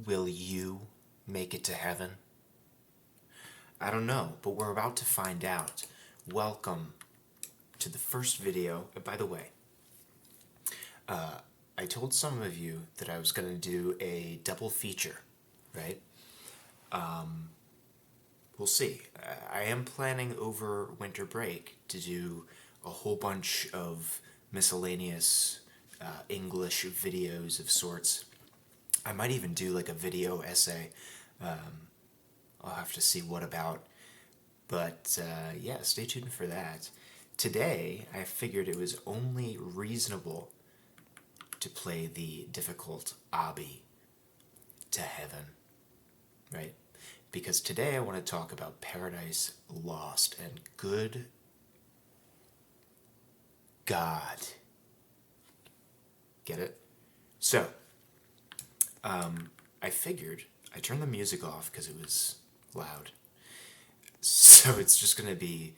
Will you make it to heaven? I don't know, but we're about to find out. Welcome to the first video. By the way, I told some of you that I was going to do a double feature, right? We'll see. I am planning over winter break to do a whole bunch of miscellaneous English videos of sorts. I might even do like a video essay. I'll have to see what about. But yeah, stay tuned for that. Today, I figured it was only reasonable to play the difficult obby to heaven, right? Because today I want to talk about Paradise Lost, and good God. Get it? So, I figured, I turned the music off because it was loud. So it's just going to be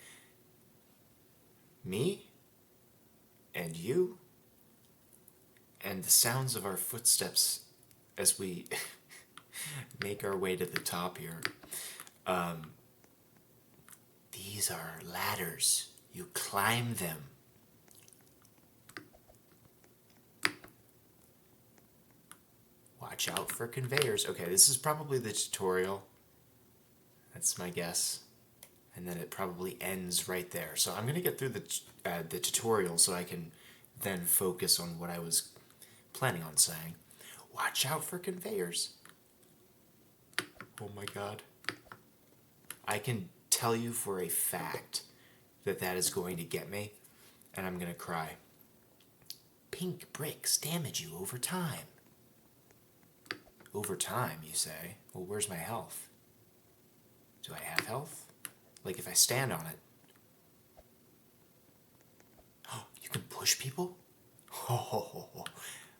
me and you and the sounds of our footsteps as we make our way to the top here. These are ladders. You climb them. Watch out for conveyors. Okay, this is probably the tutorial. That's my guess. And then it probably ends right there. So I'm going to get through the tutorial so I can then focus on what I was planning on saying. Watch out for conveyors. Oh my God. I can tell you for a fact that that is going to get me, and I'm going to cry. Pink bricks damage you over time. Over time, you say? Well, where's my health? Do I have health? Like if I stand on it. Oh, you can push people? Oh,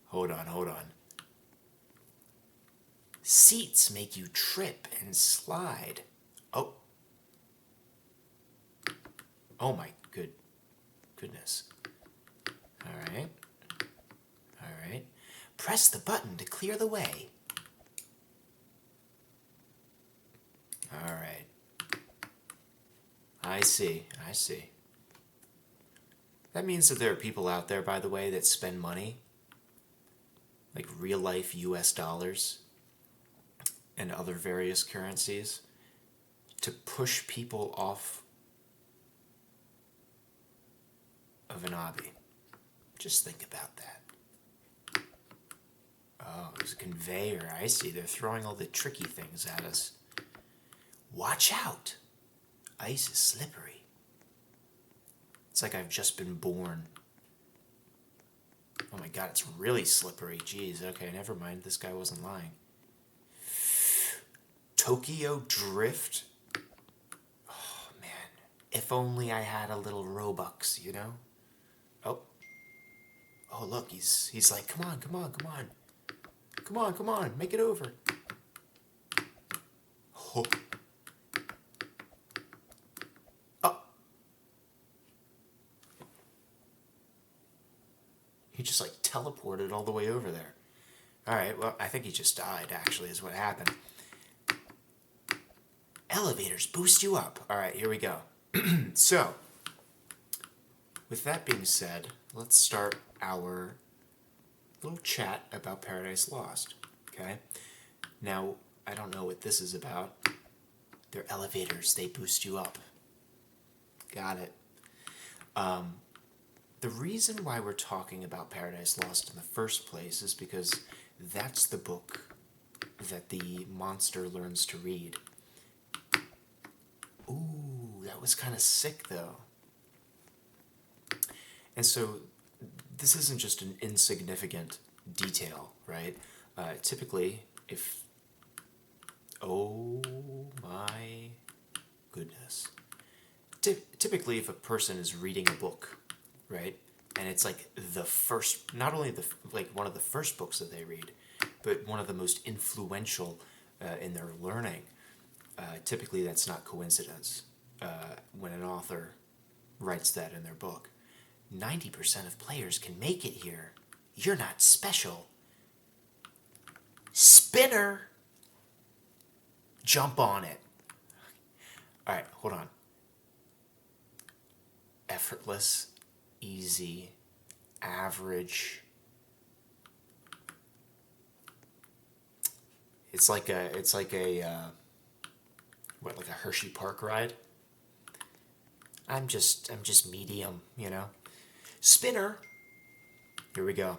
hold on. Seats make you trip and slide. Oh. Oh my goodness. Alright. Press the button to clear the way. Alright. I see. That means that there are people out there, by the way, that spend money, like real life US dollars and other various currencies, to push people off of an obby. Just think about that. Oh, there's a conveyor. I see. They're throwing all the tricky things at us. Watch out! Ice is slippery. It's like I've just been born. Oh my God, it's really slippery. Jeez, okay, never mind. This guy wasn't lying. Tokyo Drift? Oh man, if only I had a little Robux, you know? Oh look, he's like, come on, make it over. Oh. He just like teleported all the way over there. Alright, well, I think he just died, actually, is what happened. Elevators boost you up. Alright, here we go. So, with that being said, let's start our little chat about Paradise Lost. Okay? Now, I don't know what this is about. They're elevators, they boost you up. Got it. The reason why we're talking about Paradise Lost in the first place is because that's the book that the monster learns to read. Ooh, that was kind of sick, though. And so, this isn't just an insignificant detail, right? Typically, if... Oh my goodness. Typically, if a person is reading a book, right, and it's like the first, not only like one of the first books that they read, but one of the most influential in their learning, typically that's not coincidence when an author writes that in their book. 90% of players can make it here. You're not special. Spinner! Jump on it. Alright, hold on. Effortless, easy, average. It's like a what, like a Hershey Park ride? I'm just medium, you know? Spinner! Here we go.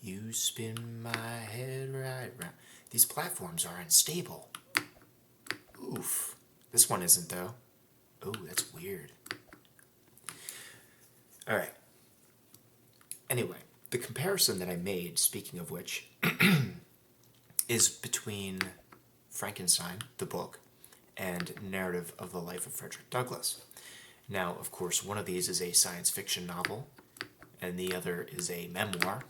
You spin my head right round. These platforms are unstable. Oof. This one isn't, though. Oh, that's weird. Alright. Anyway, the comparison that I made, speaking of which, is between Frankenstein, the book, and Narrative of the Life of Frederick Douglass. Now, of course, one of these is a science fiction novel, and the other is a memoir,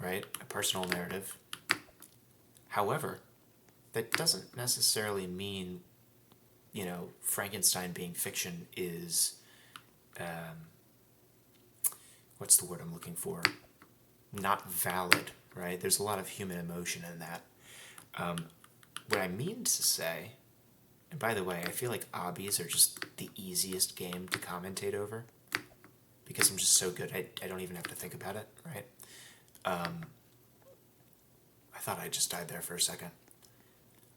right? A personal narrative. However, that doesn't necessarily mean, you know, Frankenstein being fiction is, what's the word I'm looking for? Not valid, right? There's a lot of human emotion in that. What I mean to say, and by the way, I feel like obbies are just the easiest game to commentate over because I'm just so good, I don't even have to think about it, right? I thought I just died there for a second.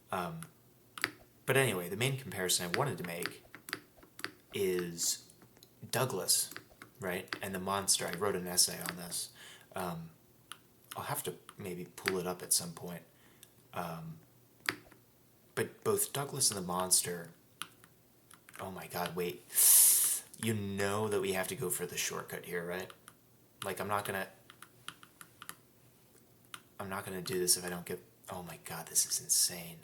But anyway, the main comparison I wanted to make is Douglas, right? And the monster. I wrote an essay on this. I'll have to maybe pull it up at some point. But both Douglas and the monster... Oh my god, wait. You know that we have to go for the shortcut here, right? Like, I'm not gonna do this if I don't get... Oh my god, this is insane.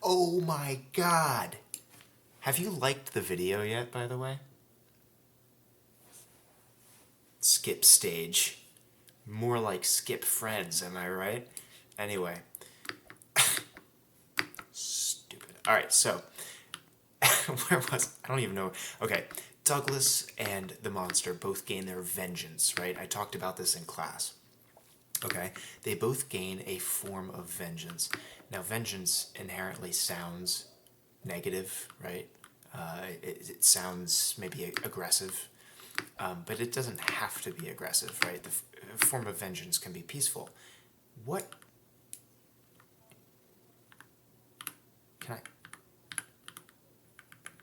Oh my god! Have you liked the video yet, by the way? Skip stage. More like skip friends, am I right? Anyway. Stupid. Alright, so... where was... I don't even know... Okay, Douglas and the monster both gain their vengeance, right? I talked about this in class. Okay? They both gain a form of vengeance. Now, vengeance inherently sounds negative, right? It sounds maybe aggressive, but it doesn't have to be aggressive, right? The form of vengeance can be peaceful. What? Can I?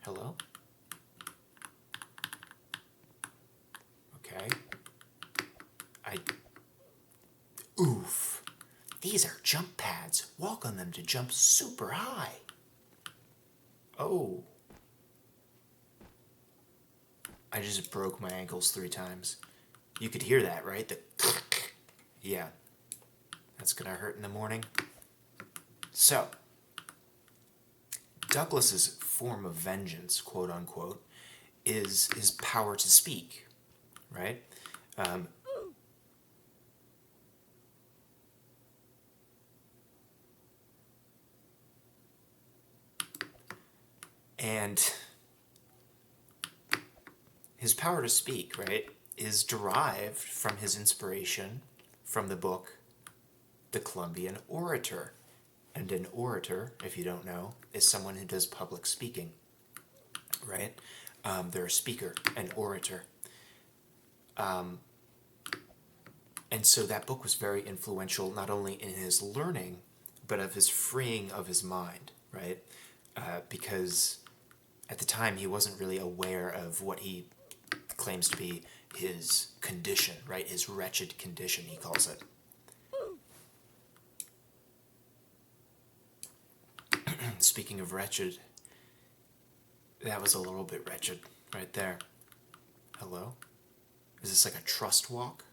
Hello? Okay. Oof. These are jump pads. Walk on them to jump super high. Oh. I just broke my ankles 3 times. You could hear that, right? Yeah. That's gonna hurt in the morning. So, Douglas's form of vengeance, quote unquote, is his power to speak, right? And his power to speak, right, is derived from his inspiration from the book The Columbian Orator. And an orator, if you don't know, is someone who does public speaking, right? They're a speaker, an orator. And so that book was very influential, not only in his learning, but of his freeing of his mind, right? Because at the time he wasn't really aware of what he claims to be his condition, right? His wretched condition, he calls it. Speaking of wretched, that was a little bit wretched right there. Hello? Is this like a trust walk?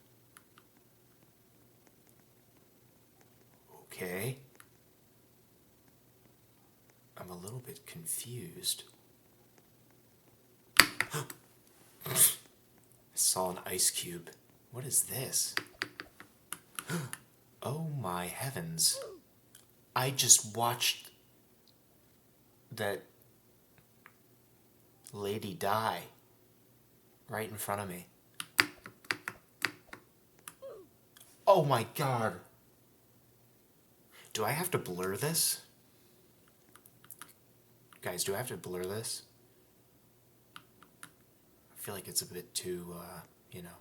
Okay. I'm a little bit confused. I saw an ice cube. What is this? Oh my heavens. I just watched that lady die right in front of me. Oh my god. Do I have to blur this? Guys, do I have to blur this? I feel like it's a bit too, you know,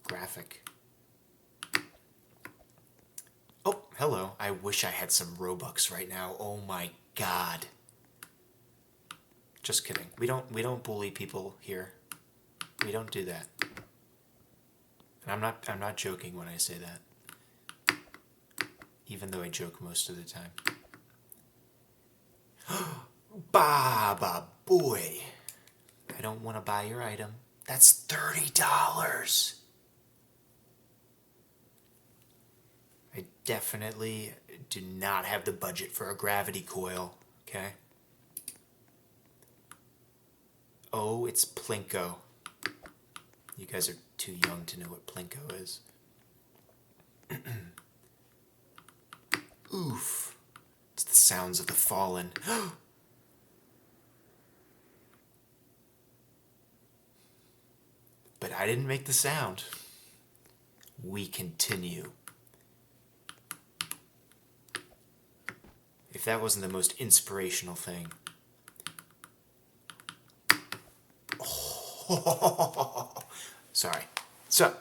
graphic. Oh, hello. I wish I had some Robux right now. Oh my god. Just kidding. We don't bully people here. We don't do that. And I'm not joking when I say that. Even though I joke most of the time. Baba boy. I don't want to buy your item. That's $30. I definitely do not have the budget for a gravity coil, okay? Oh, it's Plinko. You guys are too young to know what Plinko is. Oof. It's the sounds of the fallen. But I didn't make the sound. We continue. If that wasn't the most inspirational thing. Oh, sorry. So,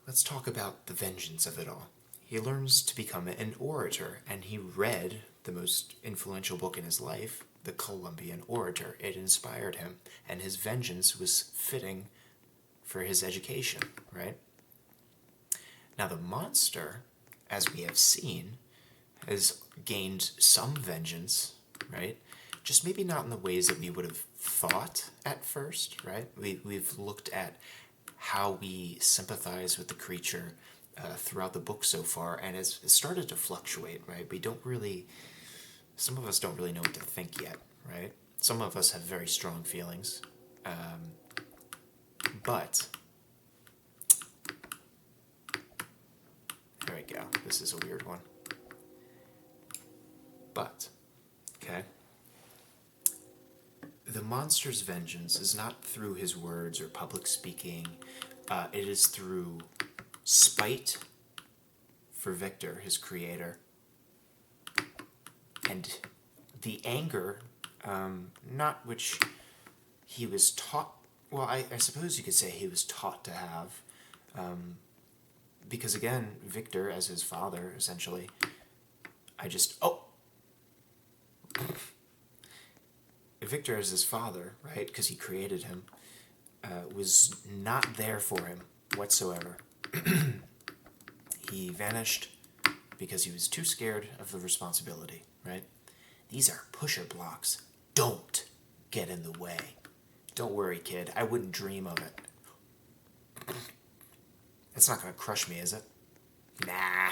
let's talk about the vengeance of it all. He learns to become an orator, and he read the most influential book in his life, The Columbian Orator. It inspired him, and his vengeance was fitting for his education, right? Now the monster, as we have seen, has gained some vengeance, right? Just maybe not in the ways that we would have thought at first, right? We've looked at how we sympathize with the creature throughout the book so far, and it's started to fluctuate, right? Some of us don't really know what to think yet, right? Some of us have very strong feelings, but there we go. This is a weird one. But, okay, the monster's vengeance is not through his words or public speaking. It is through spite for Victor, his creator, and the anger, not which he was taught, well, I suppose you could say he was taught to have, because again, Victor, as his father, essentially, Victor as his father, right, because he created him, was not there for him whatsoever. He vanished because he was too scared of the responsibility, right? These are pusher blocks. Don't get in the way. Don't worry, kid. I wouldn't dream of it. It's not going to crush me, is it? Nah.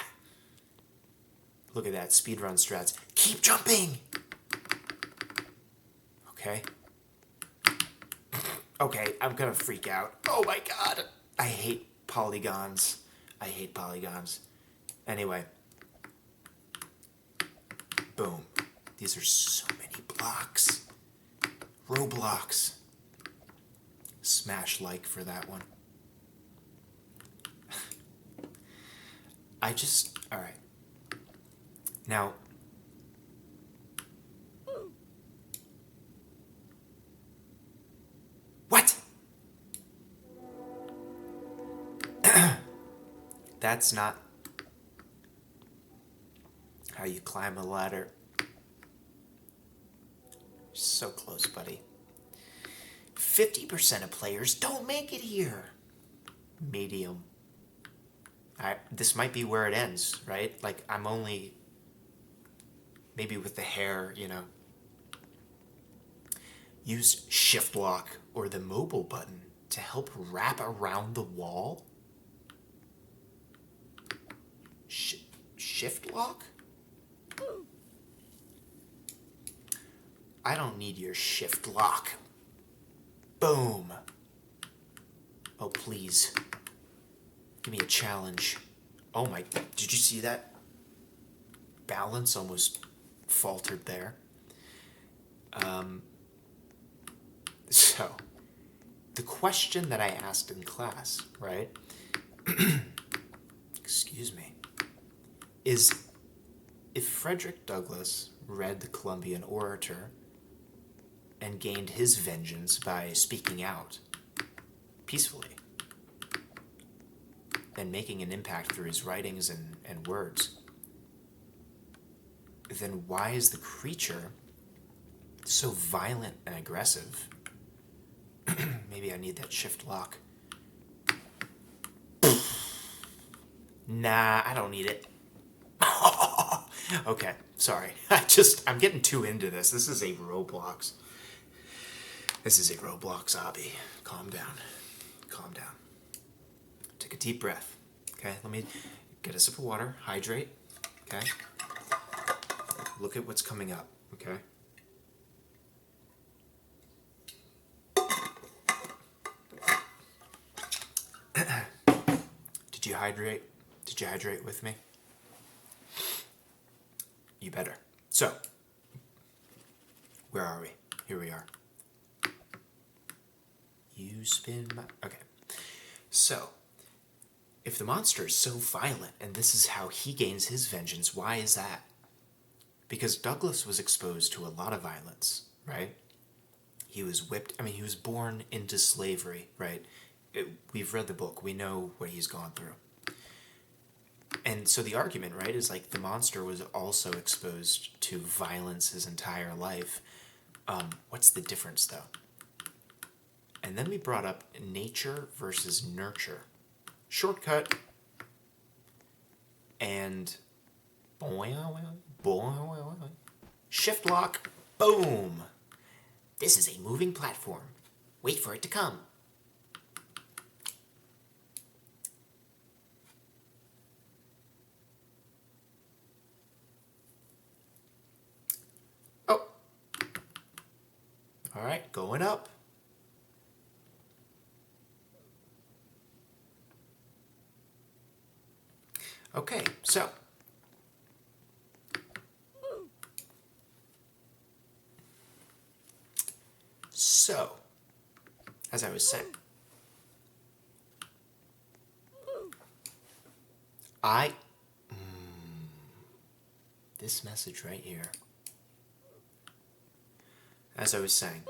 Look at that. Speedrun strats. Keep jumping! Okay. Okay, I'm gonna freak out. Oh my god! I hate polygons. I hate polygons. Anyway. Boom. These are so many blocks. Roblox. Smash like for that one. Alright. Now, what? That's not how you climb a ladder. So close, buddy. 50% of players don't make it here. Medium. This might be where it ends, right? Like, I'm only... Maybe with the hair, you know. Use shift lock or the mobile button to help wrap around the wall. Shift lock? I don't need your shift lock. Boom. Oh, please. Give me a challenge. Oh my, did you see that? Balance almost faltered there. So, the question that I asked in class, right? Excuse me. Is if Frederick Douglass read the Columbian Orator and gained his vengeance by speaking out peacefully and making an impact through his writings and words, then why is the creature so violent and aggressive? Maybe I need that shift lock. Nah, I don't need it. Okay, sorry. I'm getting too into this. This is a Roblox. This is a Roblox hobby. Calm down. Calm down. Take a deep breath. Okay, let me get a sip of water. Hydrate. Okay. Look at what's coming up. Okay. Did you hydrate? Did you hydrate with me? You better. So, where are we? Here we are. You spin my... Okay. So, if the monster is so violent and this is how he gains his vengeance, why is that? Because Douglas was exposed to a lot of violence, right? He was whipped. I mean, he was born into slavery, right? We've read the book. We know what he's gone through. And so the argument, right, is like the monster was also exposed to violence his entire life. What's the difference, though? And then we brought up nature versus nurture. Shortcut. And shift lock. Boom. This is a moving platform. Wait for it to come. Oh. All right, going up. Okay, so as I was saying, this message right here, as I was saying,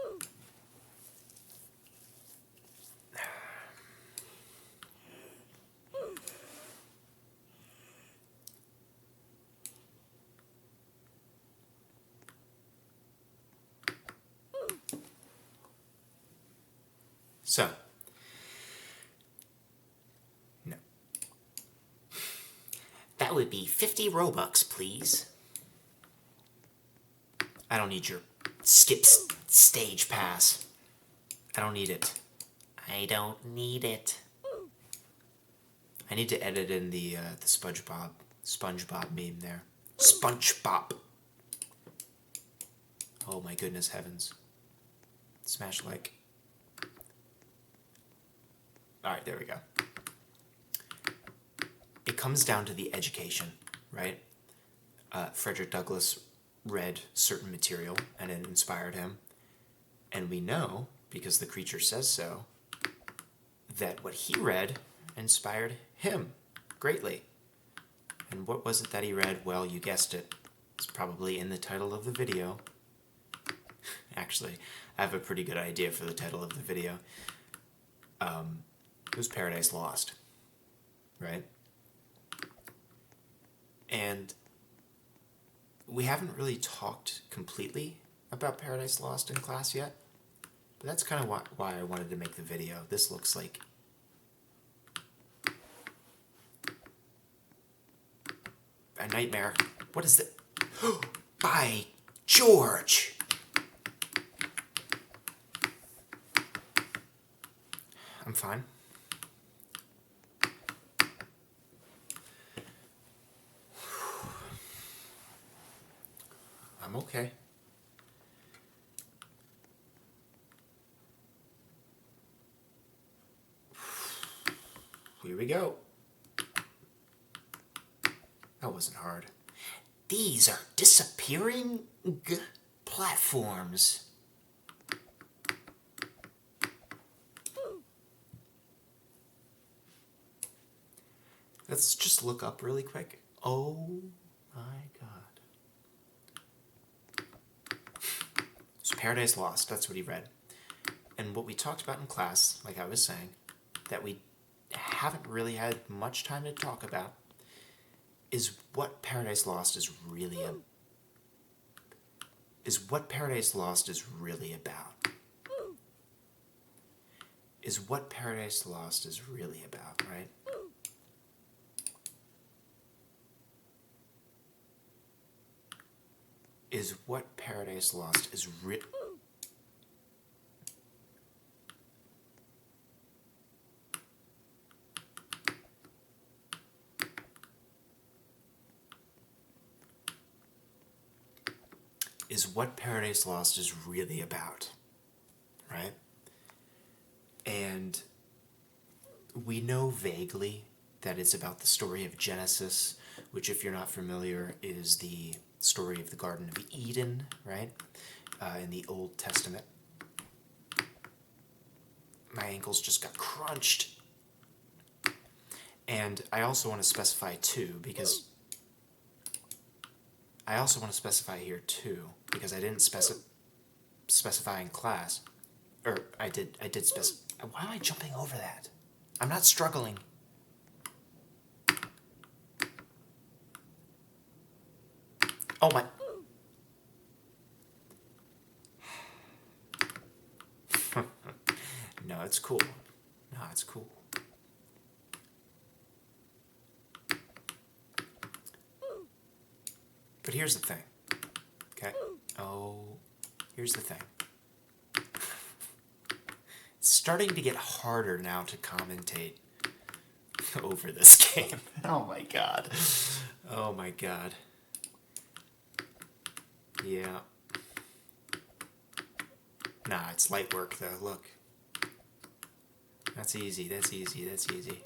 no. That would be 50 Robux, please. I don't need your skip stage pass. I don't need it. I don't need it. I need to edit in the SpongeBob meme there. SpongeBob. Oh my goodness heavens. Smash like. Alright, there we go. It comes down to the education, right? Frederick Douglass read certain material and it inspired him. And we know, because the creature says so, that what he read inspired him greatly. And what was it that he read? Well, you guessed it. It's probably in the title of the video. Actually, I have a pretty good idea for the title of the video. It was Paradise Lost, right? And we haven't really talked completely about Paradise Lost in class yet, but that's kind of why I wanted to make the video. This looks like a nightmare. What is it? By George! I'm fine. I'm okay. Here we go. That wasn't hard. These are disappearing platforms. Let's just look up really quick. Oh my god. So Paradise Lost, that's what he read. And what we talked about in class, like I was saying, that we haven't really had much time to talk about, is what Paradise Lost is really about. Is what Paradise Lost is really about. Is what Paradise Lost is really about, right? Is what Paradise Lost is is what Paradise Lost is really about, right? And we know vaguely that it's about the story of Genesis, which, if you're not familiar, is the story of the Garden of Eden, right? In the Old Testament. My ankles just got crunched. And I also want to specify too, because I didn't specify in class, or I did specify. Why am I jumping over that? I'm not struggling. Oh my. No, it's cool. No, it's cool. But here's the thing. Okay? Oh, here's the thing. It's starting to get harder now to commentate over this game. Oh my god. Oh my god. Yeah. Nah, it's light work though, look. That's easy, that's easy, that's easy.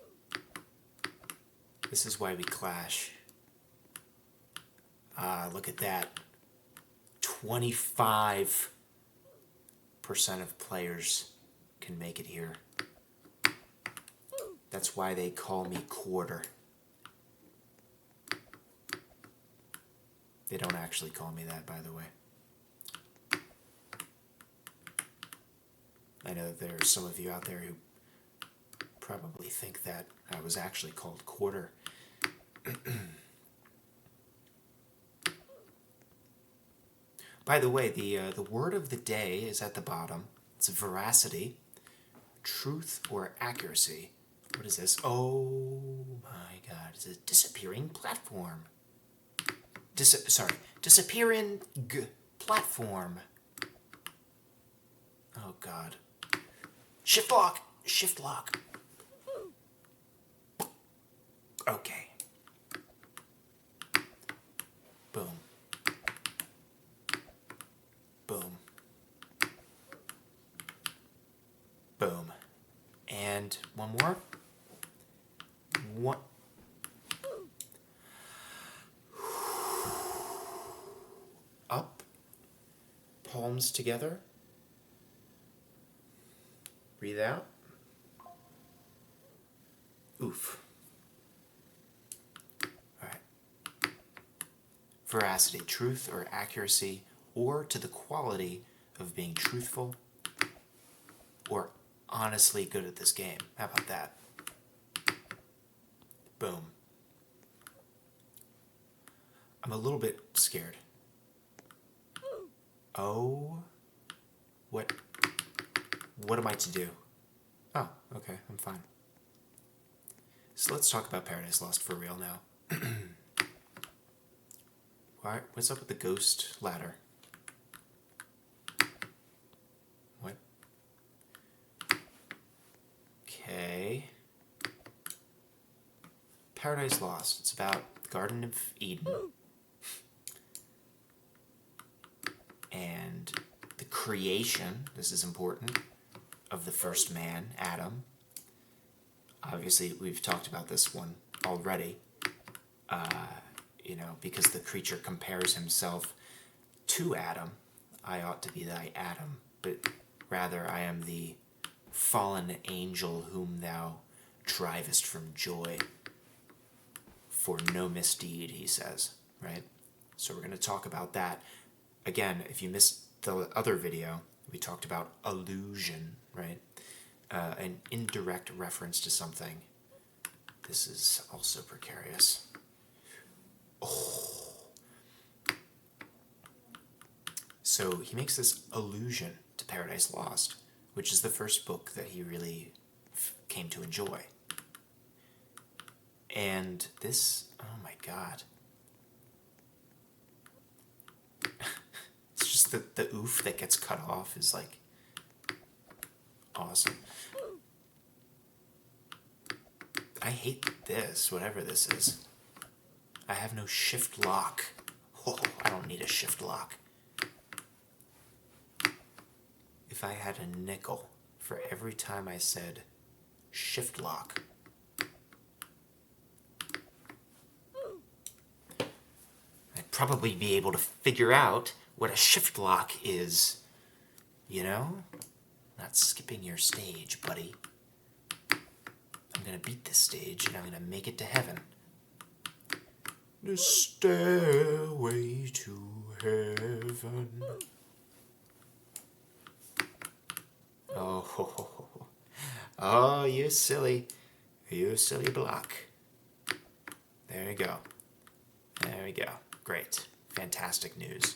This is why we clash. Ah, look at that. 25% of players can make it here. That's why they call me quarter. They don't actually call me that, by the way. I know that there are some of you out there who probably think that I was actually called quarter. By the way, the word of the day is at the bottom. It's veracity, truth or accuracy. What is this? Oh my god, it's a disappearing platform. Disappearing platform. Oh god. Shift lock! Shift lock. Okay. Boom. Boom. Boom. And one more. One. Up. Palms together. Breathe out. Oof. Alright. Veracity, truth or accuracy, or to the quality of being truthful or honestly good at this game. How about that? Boom. I'm a little bit scared. Oh. What am I to do? Oh, okay, I'm fine. So let's talk about Paradise Lost for real now. What's up with the ghost ladder? What? Okay. Paradise Lost. It's about the Garden of Eden. And the creation, this is important, of the first man, Adam. Obviously, we've talked about this one already. Because the creature compares himself to Adam. I ought to be thy Adam, but rather I am the fallen angel whom thou drivest from joy. for no misdeed, he says, right? So we're going to talk about that. Again, if you missed the other video, we talked about allusion, right? An indirect reference to something. This is also precarious. Oh. So he makes this allusion to Paradise Lost, which is the first book that he really came to enjoy. And this, oh my god. It's just the oof that gets cut off is like awesome. I hate this, whatever this is. I have no shift lock. Oh, I don't need a shift lock. If I had a nickel for every time I said shift lock, I'd probably be able to figure out what a shift lock is. You know? Not skipping your stage, buddy. I'm gonna beat this stage and I'm gonna make it to heaven. The stairway to heaven. Oh, you silly block. There you go. There we go. Great. Fantastic news.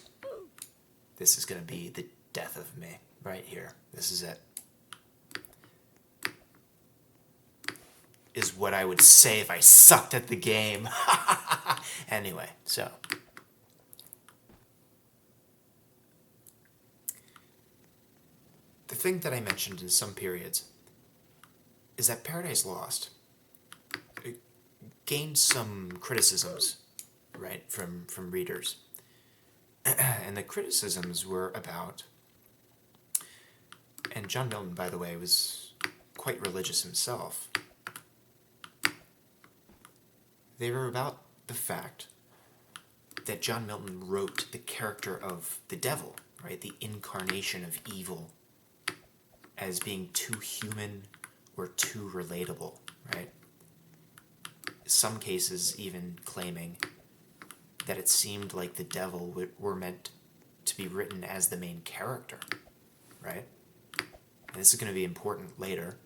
This is going to be the death of me right here. This is it. Is what I would say if I sucked at the game. Anyway, so. The thing that I mentioned in some periods is that Paradise Lost gained some criticisms, right, from readers. And the criticisms were about, and John Milton, by the way, was quite religious himself. They were about the fact that John Milton wrote the character of the devil, right, the incarnation of evil, as being too human or too relatable, right? Some cases even claiming that it seemed like the devil were meant to be written as the main character, right? And this is going to be important later.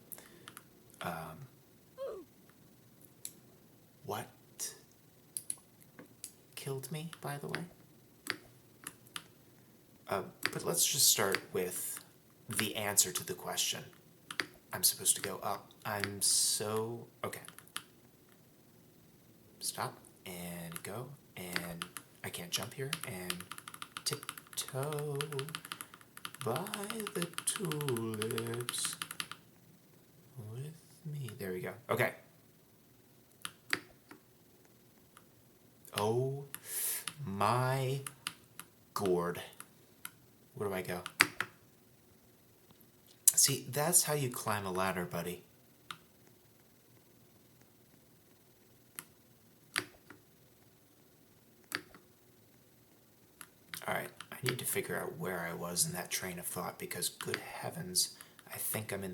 What killed me, by the way? But let's just start with the answer to the question. I'm supposed to go up. Okay. Stop, and go, and I can't jump here, and tiptoe by the tulips with me. There we go. Okay. Oh my gourd. Where do I go? See, that's how you climb a ladder, buddy. Alright, I need to figure out where I was in that train of thought because, good heavens, I think I'm in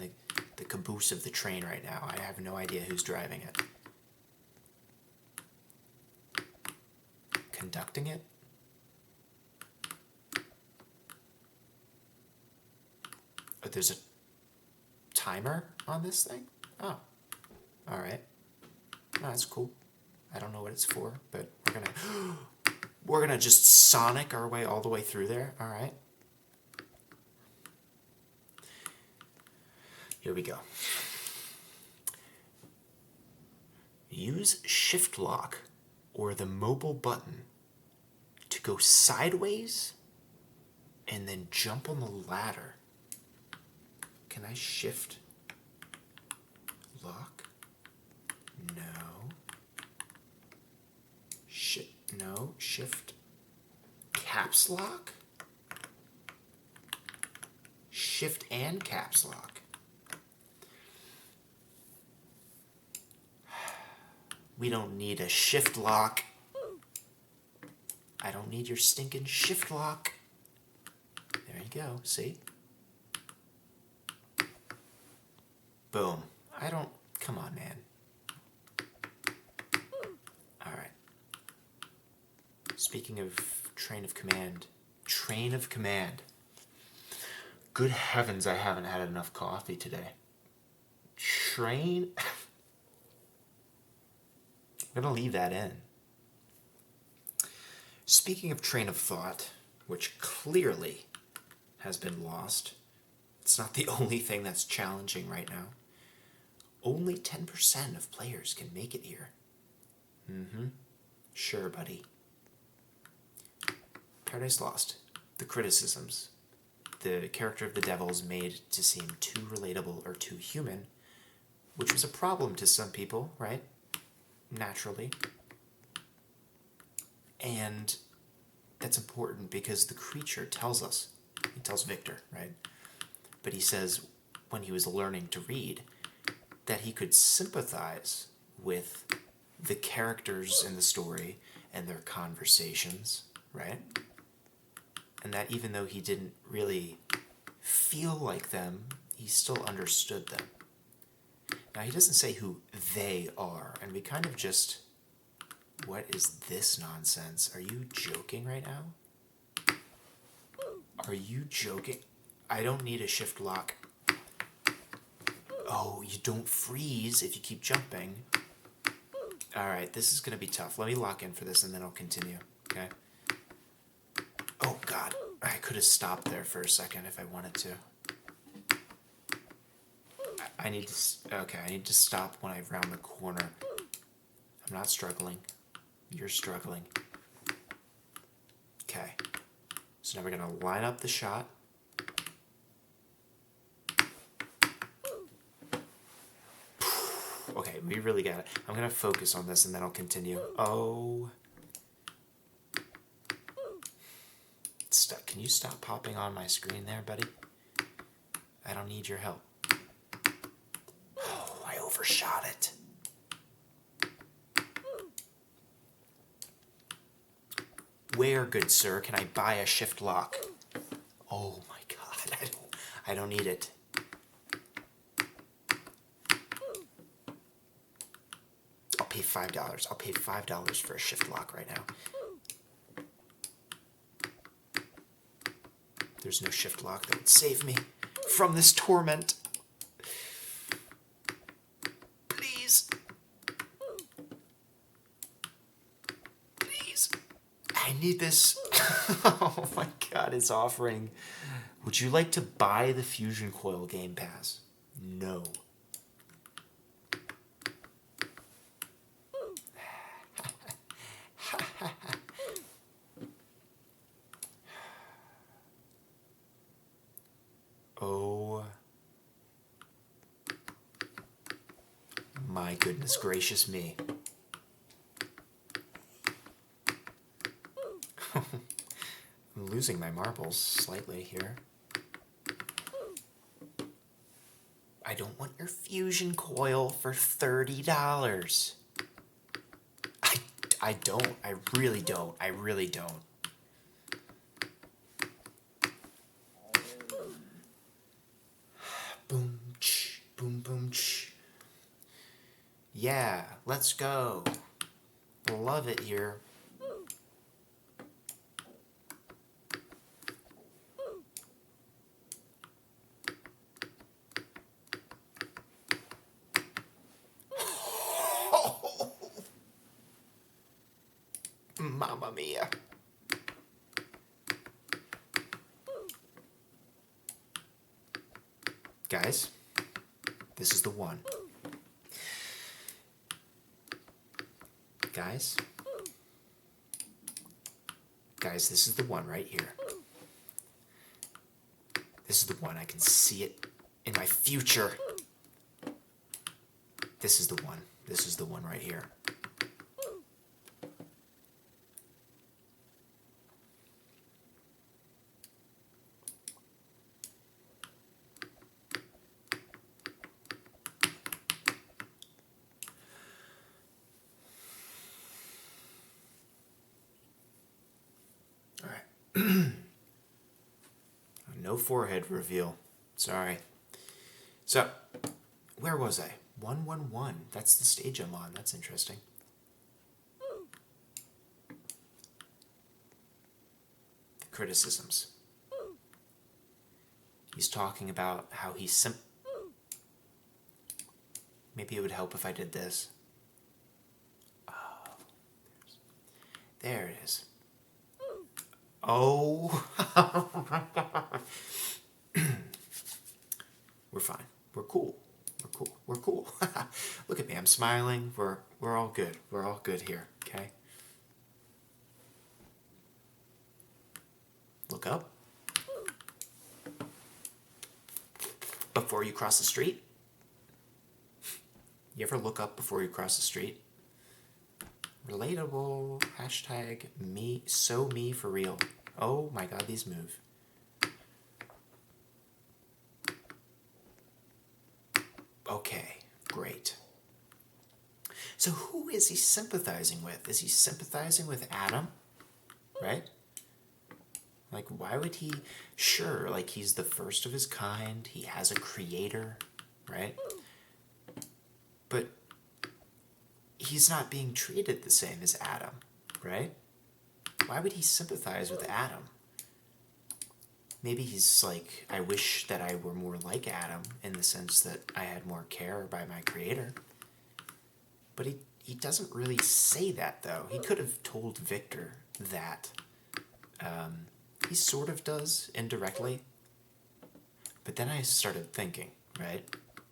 the caboose of the train right now. I have no idea who's driving it. Conducting it? Oh, there's a timer on this thing? Oh, alright. Oh, that's cool. I don't know what it's for, but we're gonna just Sonic our way all the way through there. Alright. Here we go. Use shift lock or the mobile button to go sideways and then jump on the ladder. Can I shift lock? No. No. Shift caps lock? Shift and caps lock. We don't need a shift lock. I don't need your stinking shift lock. There you go, see? Boom. Come on, man. Alright. Speaking of train of command. Train of command. Good heavens, I haven't had enough coffee today. Train... I'm going to leave that in. Speaking of train of thought, which clearly has been lost, it's not the only thing that's challenging right now. Only 10% of players can make it here. Sure, buddy. Paradise Lost. The criticisms. The character of the devil is made to seem too relatable or too human, which was a problem to some people, right? Naturally. And that's important because the creature tells us, he tells Victor, right? But he says when he was learning to read that he could sympathize with the characters in the story and their conversations, right? And that even though he didn't really feel like them, he still understood them. Now, he doesn't say who they are, and we kind of just... What is this nonsense? Are you joking right now? Are you joking? I don't need a shift lock. Oh, you don't freeze if you keep jumping. Alright, this is going to be tough. Let me lock in for this and then I'll continue, okay? Oh, God. I could have stopped there for a second if I wanted to. I need to... Okay, I need to stop when I round the corner. I'm not struggling. You're struggling. Okay. So now we're going to line up the shot. Okay, we really got it. I'm going to focus on this and then I'll continue. Oh. Can you stop popping on my screen there, buddy? I don't need your help. Oh, I overshot it. Where, good sir, can I buy a shift lock? Oh my God, I don't need it. I'll pay $5. I'll pay $5 for a shift lock right now. There's no shift lock that would save me from this torment. Please. Please. I need this. Oh my God, it's offering. Would you like to buy the Fusion Coil Game Pass? No. Oh my goodness gracious me. I'm losing my marbles slightly here. I don't want your fusion coil for $30. I don't. I really don't. I really don't. Boom, ch, boom, boom, ch. Yeah, let's go. Love it here. Mamma mia. Guys, this is the one. Guys, this is the one right here. This is the one. I can see it in my future. This is the one. This is the one right here. No forehead reveal. Sorry. So, where was I? 111. That's the stage I'm on. That's interesting. criticisms. He's talking about how maybe it would help if I did this. Oh, there it is. Oh, we're fine. We're cool. We're cool. We're cool. Look at me. I'm smiling. We're all good. We're all good here. Okay. Look up before you cross the street. You ever look up before you cross the street? Relatable. Hashtag me. So me for real. Oh my god, these move. Okay, great. So who is he sympathizing with? Is he sympathizing with Adam? Right? Like, why would he? Sure, like, he's the first of his kind. He has a creator, right? But he's not being treated the same as Adam, right? Why would he sympathize with Adam? Maybe he's like, I wish that I were more like Adam in the sense that I had more care by my creator. But he doesn't really say that, though. He could have told Victor that. He sort of does, indirectly. But then I started thinking, right?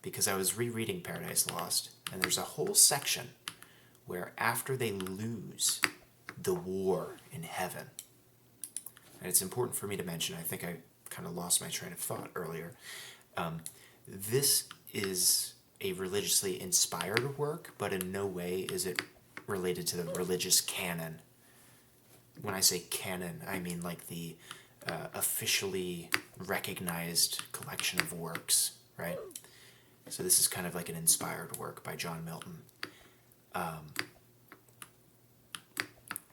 Because I was rereading Paradise Lost, and there's a whole section where after they lose the war in heaven, and it's important for me to mention, I think I kind of lost my train of thought earlier, this is a religiously inspired work, but in no way is it related to the religious canon. When I say canon, I mean like the officially recognized collection of works, right? So this is kind of like an inspired work by John Milton.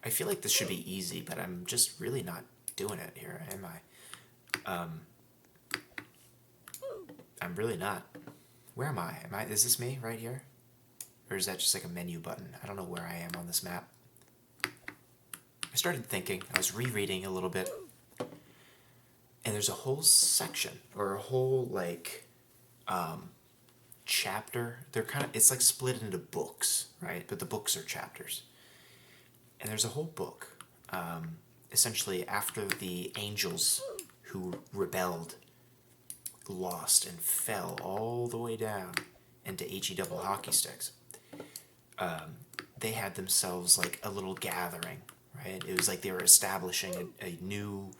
I feel like this should be easy, but I'm just really not doing it here, am I? I'm really not. Where am I? Is this me right here? Or is that just like a menu button? I don't know where I am on this map. I started thinking, I was rereading a little bit, and there's a whole section, or a whole, like, chapter. It's like split into books, right? But the books are chapters. And there's a whole book, essentially after the angels who rebelled, lost, and fell all the way down into HE double hockey sticks. They had themselves like a little gathering, right? It was like they were establishing a new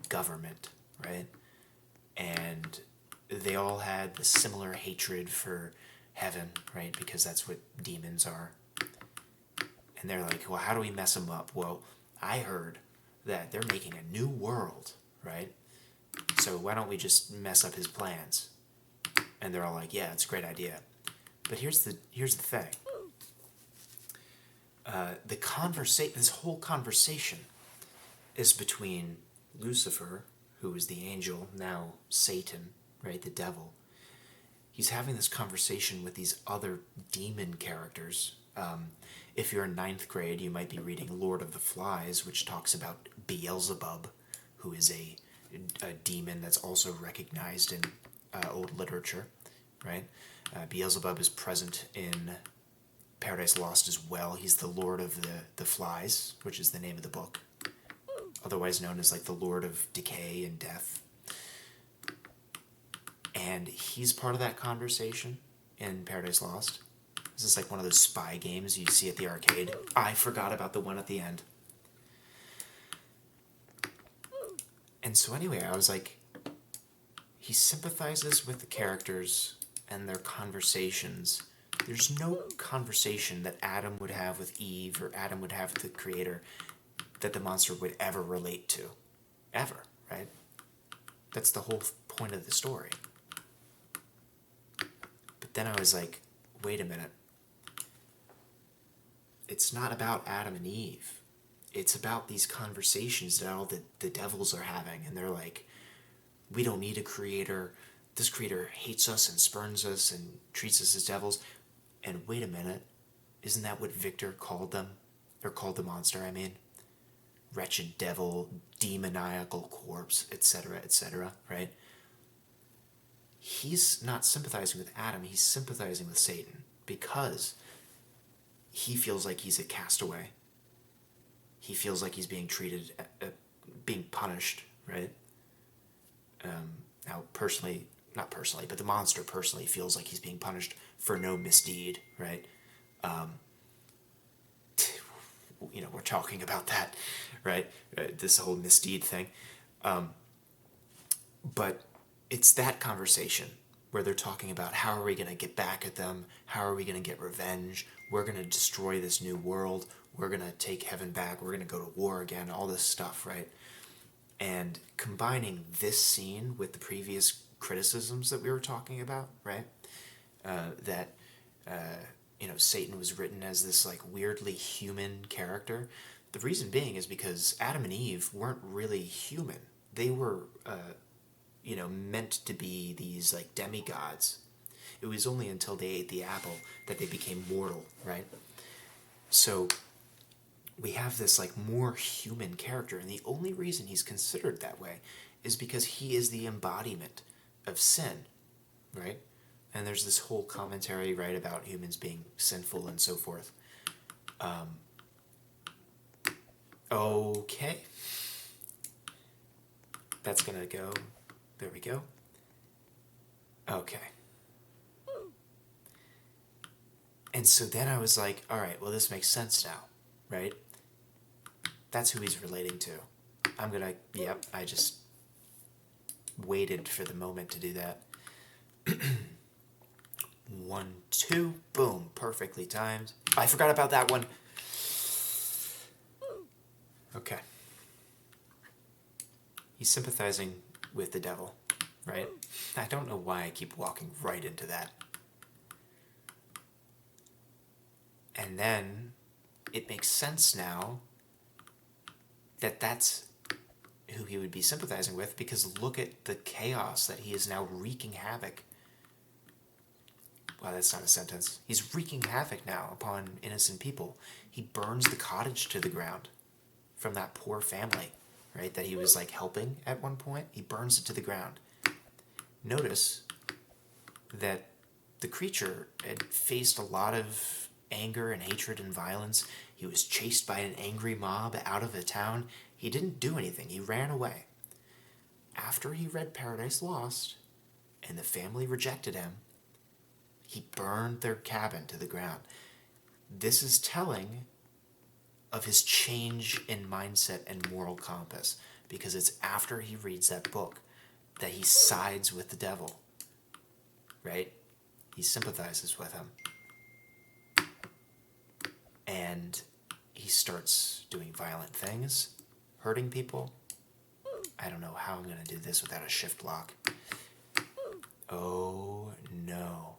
government, right? And they all had the similar hatred for heaven, right? Because that's what demons are. And they're like, well, how do we mess them up? Well, I heard that they're making a new world, right? So why don't we just mess up his plans? And they're all like, yeah, it's a great idea. But here's the thing. This whole conversation is between Lucifer, who is the angel, now Satan, right, the devil. He's having this conversation with these other demon characters. If you're in 9th grade, you might be reading Lord of the Flies, which talks about Beelzebub, who is a demon that's also recognized in old literature, right? Beelzebub is present in Paradise Lost as well. He's the Lord of the Flies, which is the name of the book, otherwise known as like the Lord of Decay and Death. And he's part of that conversation in Paradise Lost. This is like one of those spy games you see at the arcade. I forgot about the one at the end. And so anyway, I was like, he sympathizes with the characters and their conversations. There's no conversation that Adam would have with Eve or Adam would have with the creator that the monster would ever relate to. Ever, right? That's the whole point of the story. But then I was like, wait a minute. It's not about Adam and Eve. It's about these conversations that all the devils are having. And they're like, we don't need a creator. This creator hates us and spurns us and treats us as devils. And wait a minute. Isn't that what Victor called them? Or called the monster, I mean? wretched devil, demoniacal corpse, etc., right? He's not sympathizing with Adam, he's sympathizing with Satan because he feels like he's a castaway. He feels like he's being treated, being punished, right? Now, personally, not personally, but the monster personally feels like he's being punished for no misdeed, right? We're talking about that, right? This whole misdeed thing. But it's that conversation where they're talking about how are we going to get back at them? How are we going to get revenge? We're going to destroy this new world. We're going to take heaven back. We're going to go to war again. All this stuff, right? And combining this scene with the previous criticisms that we were talking about, right? Satan was written as this like weirdly human character. The reason being is because Adam and Eve weren't really human. They were, meant to be these like demigods. It was only until they ate the apple that they became mortal, right? So we have this like more human character, and the only reason he's considered that way is because he is the embodiment of sin, right? And there's this whole commentary, right, about humans being sinful and so forth. Okay. That's gonna go. There we go. Okay. And so then I was like, all right, well, this makes sense now, right? That's who he's relating to. I just waited for the moment to do that. 1, 2, boom, perfectly timed. I forgot about that one. Okay. He's sympathizing with the devil, right? I don't know why I keep walking right into that. And then it makes sense now that that's who he would be sympathizing with, because look at the chaos that he is now wreaking havoc. Wow, that's not a sentence. He's wreaking havoc now upon innocent people. He burns the cottage to the ground from that poor family, right, that he was like helping at one point. He burns it to the ground. Notice that the creature had faced a lot of anger and hatred and violence. He was chased by an angry mob out of a town. He didn't do anything. He ran away. After he read Paradise Lost and the family rejected him, he burned their cabin to the ground. This is telling of his change in mindset and moral compass, because it's after he reads that book that he sides with the devil, right? He sympathizes with him. And he starts doing violent things, hurting people. I don't know how I'm going to do this without a shift lock. Oh, no.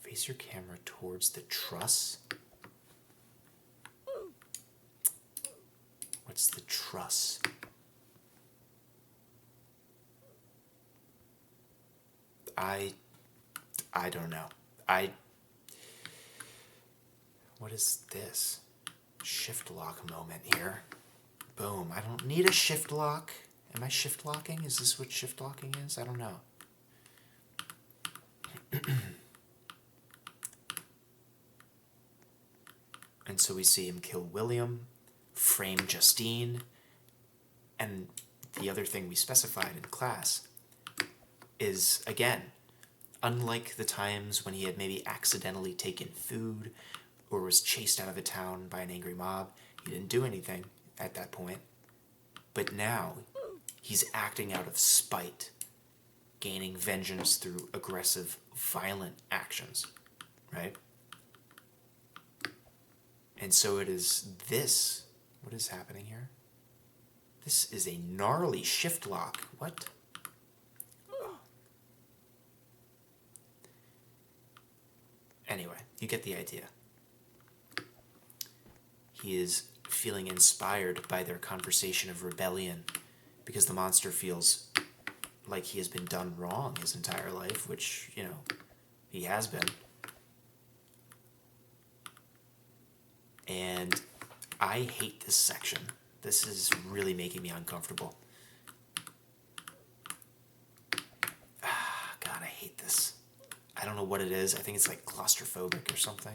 Face your camera towards the truss. What's the truss? I don't know. What is this? Shift lock moment here. Boom. I don't need a shift lock. Am I shift locking? Is this what shift locking is? I don't know. And so we see him kill William, frame Justine, and the other thing we specified in class is, again, unlike the times when he had maybe accidentally taken food or was chased out of a town by an angry mob, he didn't do anything at that point. But now, he's acting out of spite, gaining vengeance through aggressive, violent actions, right? And so it is this. What is happening here? This is a gnarly shift lock. What? Anyway, you get the idea. He is feeling inspired by their conversation of rebellion because the monster feels like he has been done wrong his entire life, which, he has been. And I hate this section. This is really making me uncomfortable. God, I hate this. I don't know what it is. I think it's like claustrophobic or something.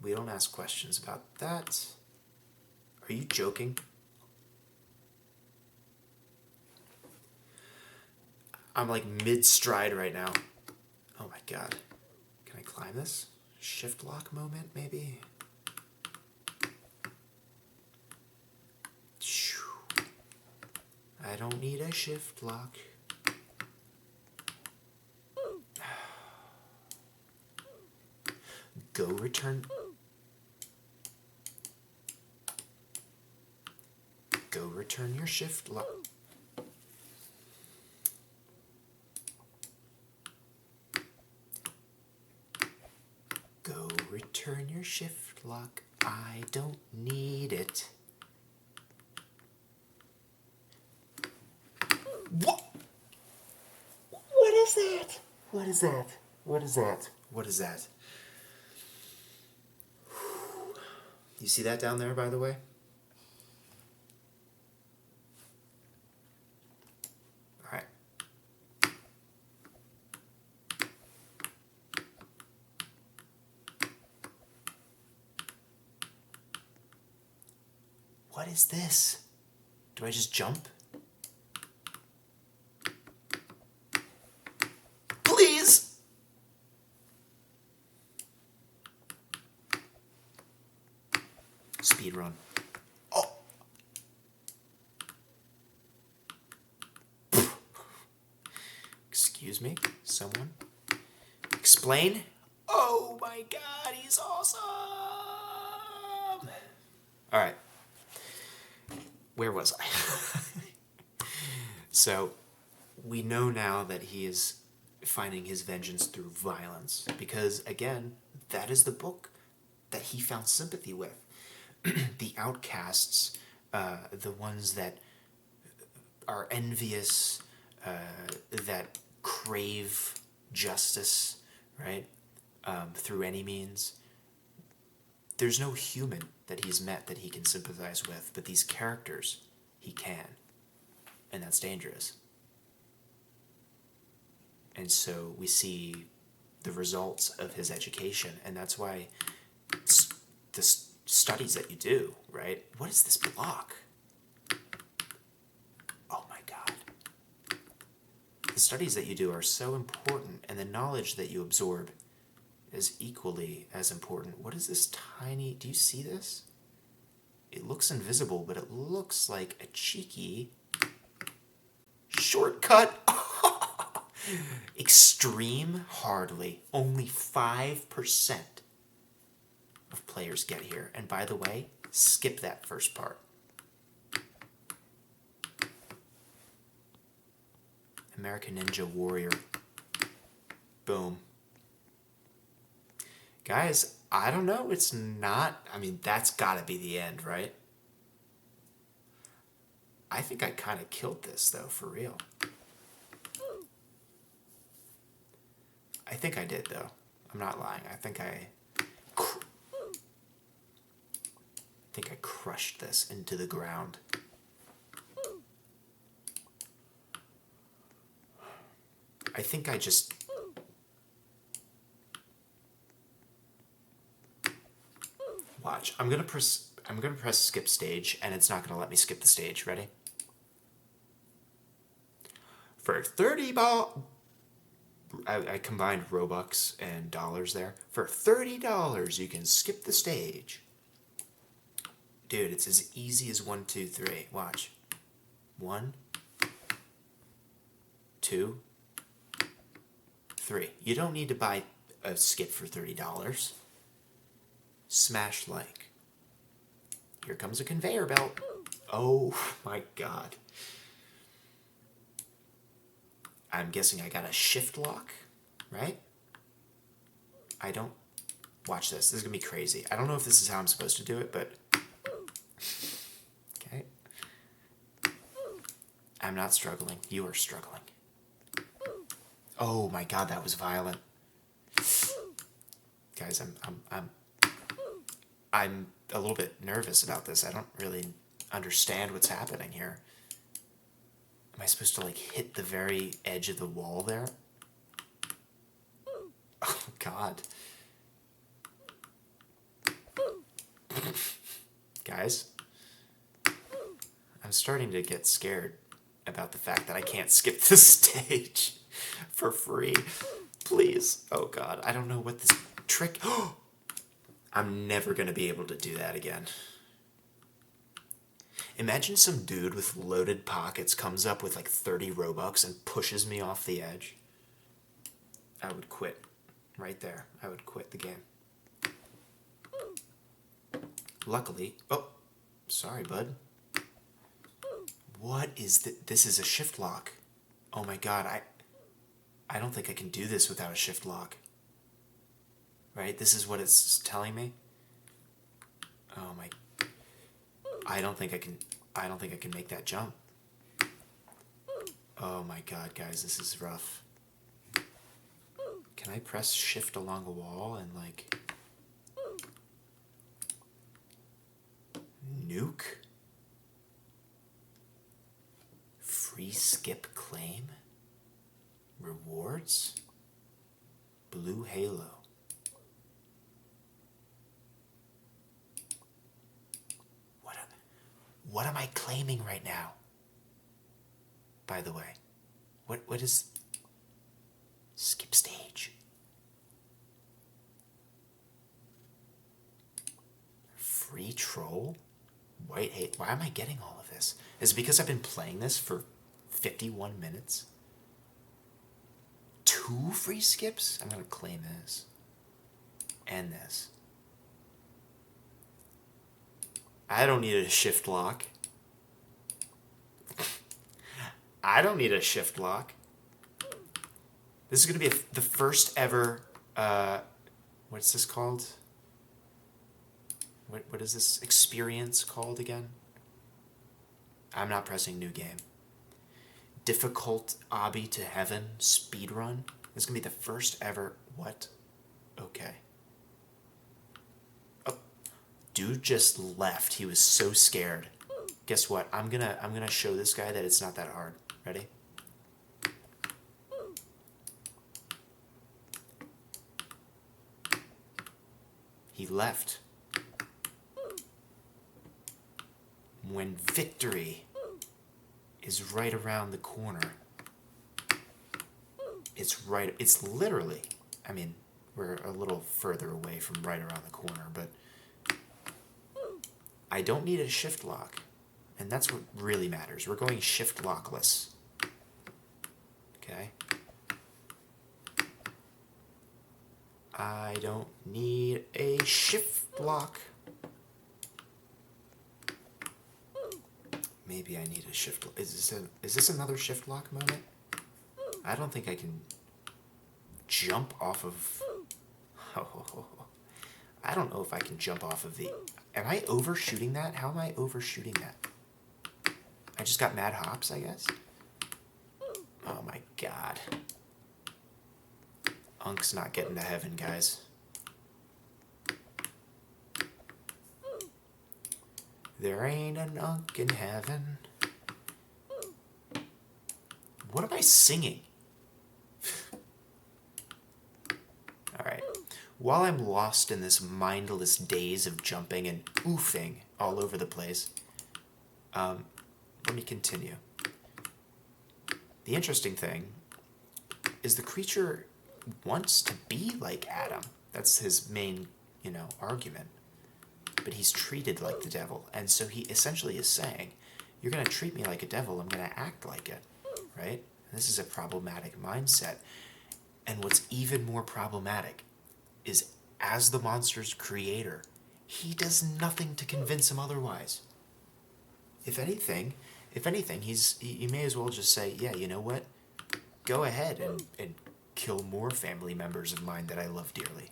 We don't ask questions about that. Are you joking? I'm like mid-stride right now. Oh my god. Can I climb this? Shift lock moment, maybe? I don't need a shift lock. Go return. Go return your shift lock. Go return your shift lock. I don't need it. What? What is that? What is that? What is that? What is that? You see that down there, by the way? All right. What is this? Do I just jump? Please! Speed run. Oh! Excuse me? Someone? Explain? Oh my god, he's awesome! Alright. Where was I? So, we know now that he is finding his vengeance through violence. Because, again, that is the book that he found sympathy with. The outcasts, the ones that are envious, that crave justice, right? Through any means. There's no human that he's met that he can sympathize with, but these characters, he can. And that's dangerous. And so we see the results of his education, and that's why the studies that you do, right? What is this block? Oh my god. The studies that you do are so important, and the knowledge that you absorb is equally as important. What is this tiny... Do you see this? It looks invisible, but it looks like a cheeky shortcut. Extreme? Hardly. Only 5% of players get here. And by the way, skip that first part. American Ninja Warrior. Boom. Guys, I don't know. It's not... I mean, that's gotta be the end, right? I think I kind of killed this, though, for real. I think I did, though. I'm not lying. I think I crushed this into the ground. I think I just... Watch. I'm gonna press skip stage, and it's not gonna let me skip the stage. Ready? For 30 ball... I combined Robux and dollars there. For $30, you can skip the stage. Dude, it's as easy as 1, 2, 3. Watch. 1, 2, 3. You don't need to buy a skip for $30. Smash like. Here comes a conveyor belt. Oh my god. I'm guessing I got a shift lock, right? I don't... Watch this. This is going to be crazy. I don't know if this is how I'm supposed to do it, but... Okay. I'm not struggling. You are struggling. Oh my god, that was violent. Guys, I'm a little bit nervous about this. I don't really understand what's happening here. Am I supposed to like hit the very edge of the wall there? Oh god. Guys, I'm starting to get scared about the fact that I can't skip this stage for free. Please. Oh god, I don't know what this trick... I'm never going to be able to do that again. Imagine some dude with loaded pockets comes up with like 30 Robux and pushes me off the edge. I would quit. Right there. I would quit the game. Luckily... Oh, sorry, bud. What is this? This is a shift lock. Oh my god, I don't think I can do this without a shift lock. Right? This is what it's telling me. Oh my... I don't think I can make that jump. Oh my god, guys, this is rough. Can I press shift along a wall and like... Nuke? Free skip claim? Rewards? Blue halo. What am I claiming right now? By the way, what is... Skip stage. Free troll? White hate. Why am I getting all of this? Is it because I've been playing this for 51 minutes? 2 free skips? I'm gonna claim this. And this. I don't need a shift lock. I don't need a shift lock. This is going to be the first ever, what's this called? What is this experience called again? I'm not pressing new game. Difficult obby to heaven speedrun. This is going to be the first ever, what? Okay. Dude just left. He was so scared. Guess what? I'm gonna show this guy that it's not that hard. Ready? He left. When victory is right around the corner. It's literally, I mean, we're a little further away from right around the corner, but I don't need a shift lock, and that's what really matters. We're going shift lockless. Okay. I don't need a shift lock. Maybe I need a shift lock. Is this another shift lock moment? I don't think I can jump off of... Oh, I don't know if I can jump off of the... Am I overshooting that? How am I overshooting that? I just got mad hops, I guess? Oh my god. Unk's not getting to heaven, guys. There ain't an Unk in heaven. What am I singing? Alright. While I'm lost in this mindless daze of jumping and oofing all over the place, let me continue. The interesting thing is the creature wants to be like Adam. That's his main, argument. But he's treated like the devil, and so he essentially is saying, you're going to treat me like a devil, I'm going to act like it, right? And this is a problematic mindset. And what's even more problematic is, as the monster's creator, he does nothing to convince him otherwise. If anything, you may as well just say, yeah, you know what? Go ahead and kill more family members of mine that I love dearly.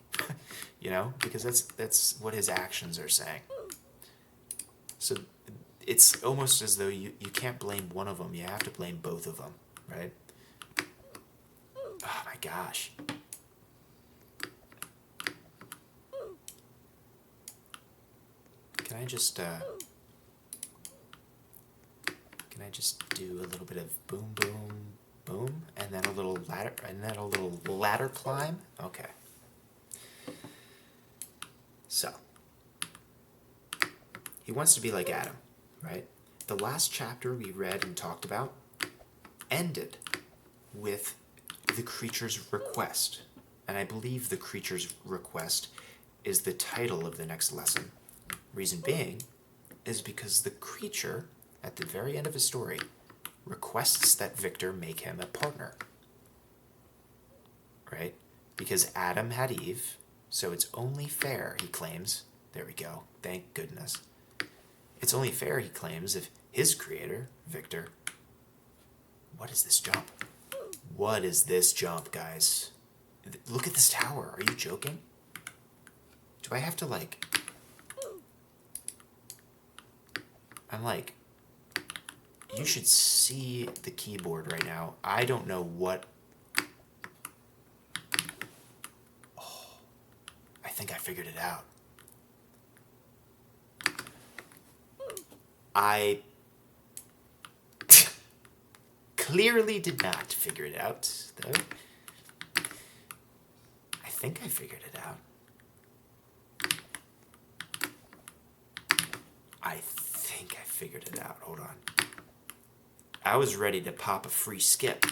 Because that's what his actions are saying. So it's almost as though you can't blame one of them, you have to blame both of them, right? Oh gosh. Can I just do a little bit of boom, boom, boom, and then a little ladder climb? Okay. So, he wants to be like Adam, right? The last chapter we read and talked about ended with the creature's request. And I believe the creature's request is the title of the next lesson. Reason being is because the creature, at the very end of his story, requests that Victor make him a partner. Right? Because Adam had Eve, so it's only fair, he claims. There we go. Thank goodness. It's only fair, he claims, if his creator, Victor... What is this jump? What is this jump, guys? Look at this tower. Are you joking? Do I have to, like... I'm like... You should see the keyboard right now. I don't know what... Oh, I think I figured it out. I clearly did not figure it out, though. I think I figured it out. I think I figured it out. Hold on. I was ready to pop a free skip.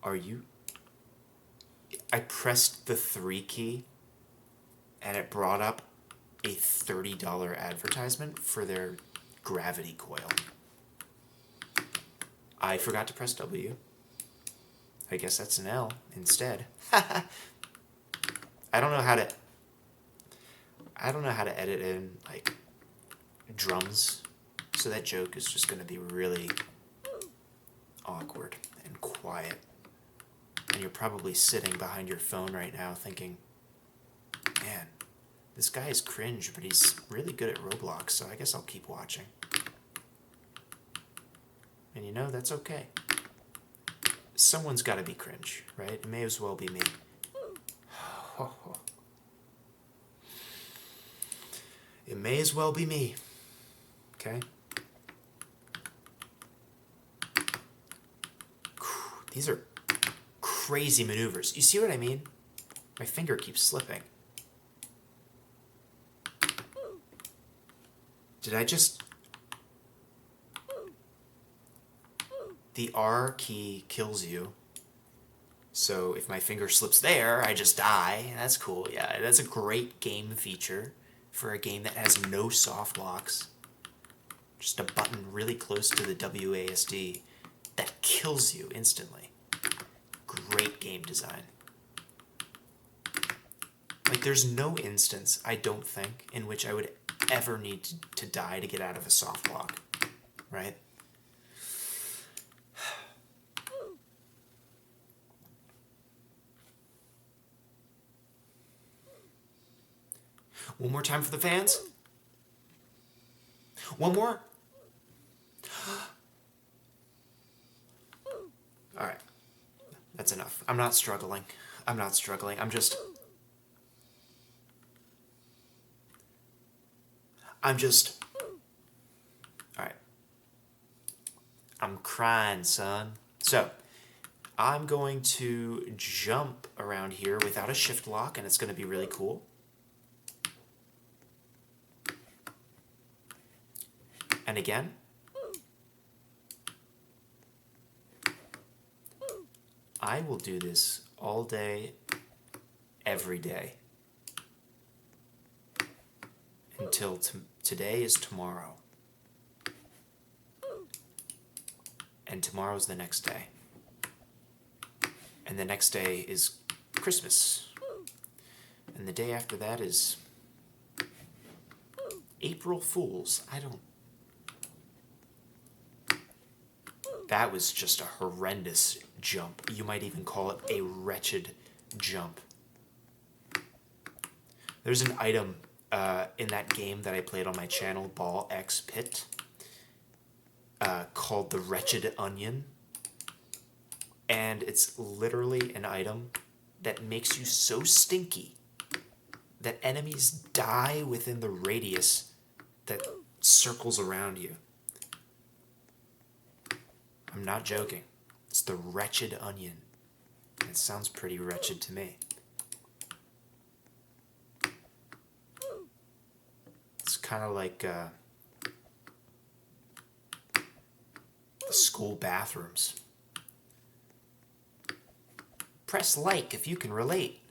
Are you... I pressed the 3 key, and it brought up a $30 advertisement for their gravity coil. I forgot to press W. I guess that's an L instead. I don't know how to edit in like drums, so that joke is just going to be really awkward and quiet. And you're probably sitting behind your phone right now thinking, man, this guy is cringe, but he's really good at Roblox, so I guess I'll keep watching. And you know, that's okay. Someone's got to be cringe, right? It may as well be me. It may as well be me. Okay? These are crazy maneuvers. You see what I mean? My finger keeps slipping. Did I just... The R key kills you. So if my finger slips there, I just die. That's cool. Yeah, that's a great game feature for a game that has no soft locks. Just a button really close to the WASD that kills you instantly. Great game design. Like, there's no instance, I don't think, in which I would ever need to die to get out of a soft lock. Right? One more time for the fans. One more. All right. That's enough. I'm not struggling. I'm just... All right. I'm crying, son. So, I'm going to jump around here without a shift lock, and it's going to be really cool. And again. I will do this all day, every day. Until today is tomorrow. And tomorrow's the next day. And the next day is Christmas. And the day after that is April Fools. That was just a horrendous jump. You might even call it a wretched jump. There's an item in that game that I played on my channel, Ball X Pit, called the Wretched Onion. And it's literally an item that makes you so stinky that enemies die within the radius that circles around you. I'm not joking. It's the wretched onion. It sounds pretty wretched to me. It's kind of like the school bathrooms. Press like if you can relate.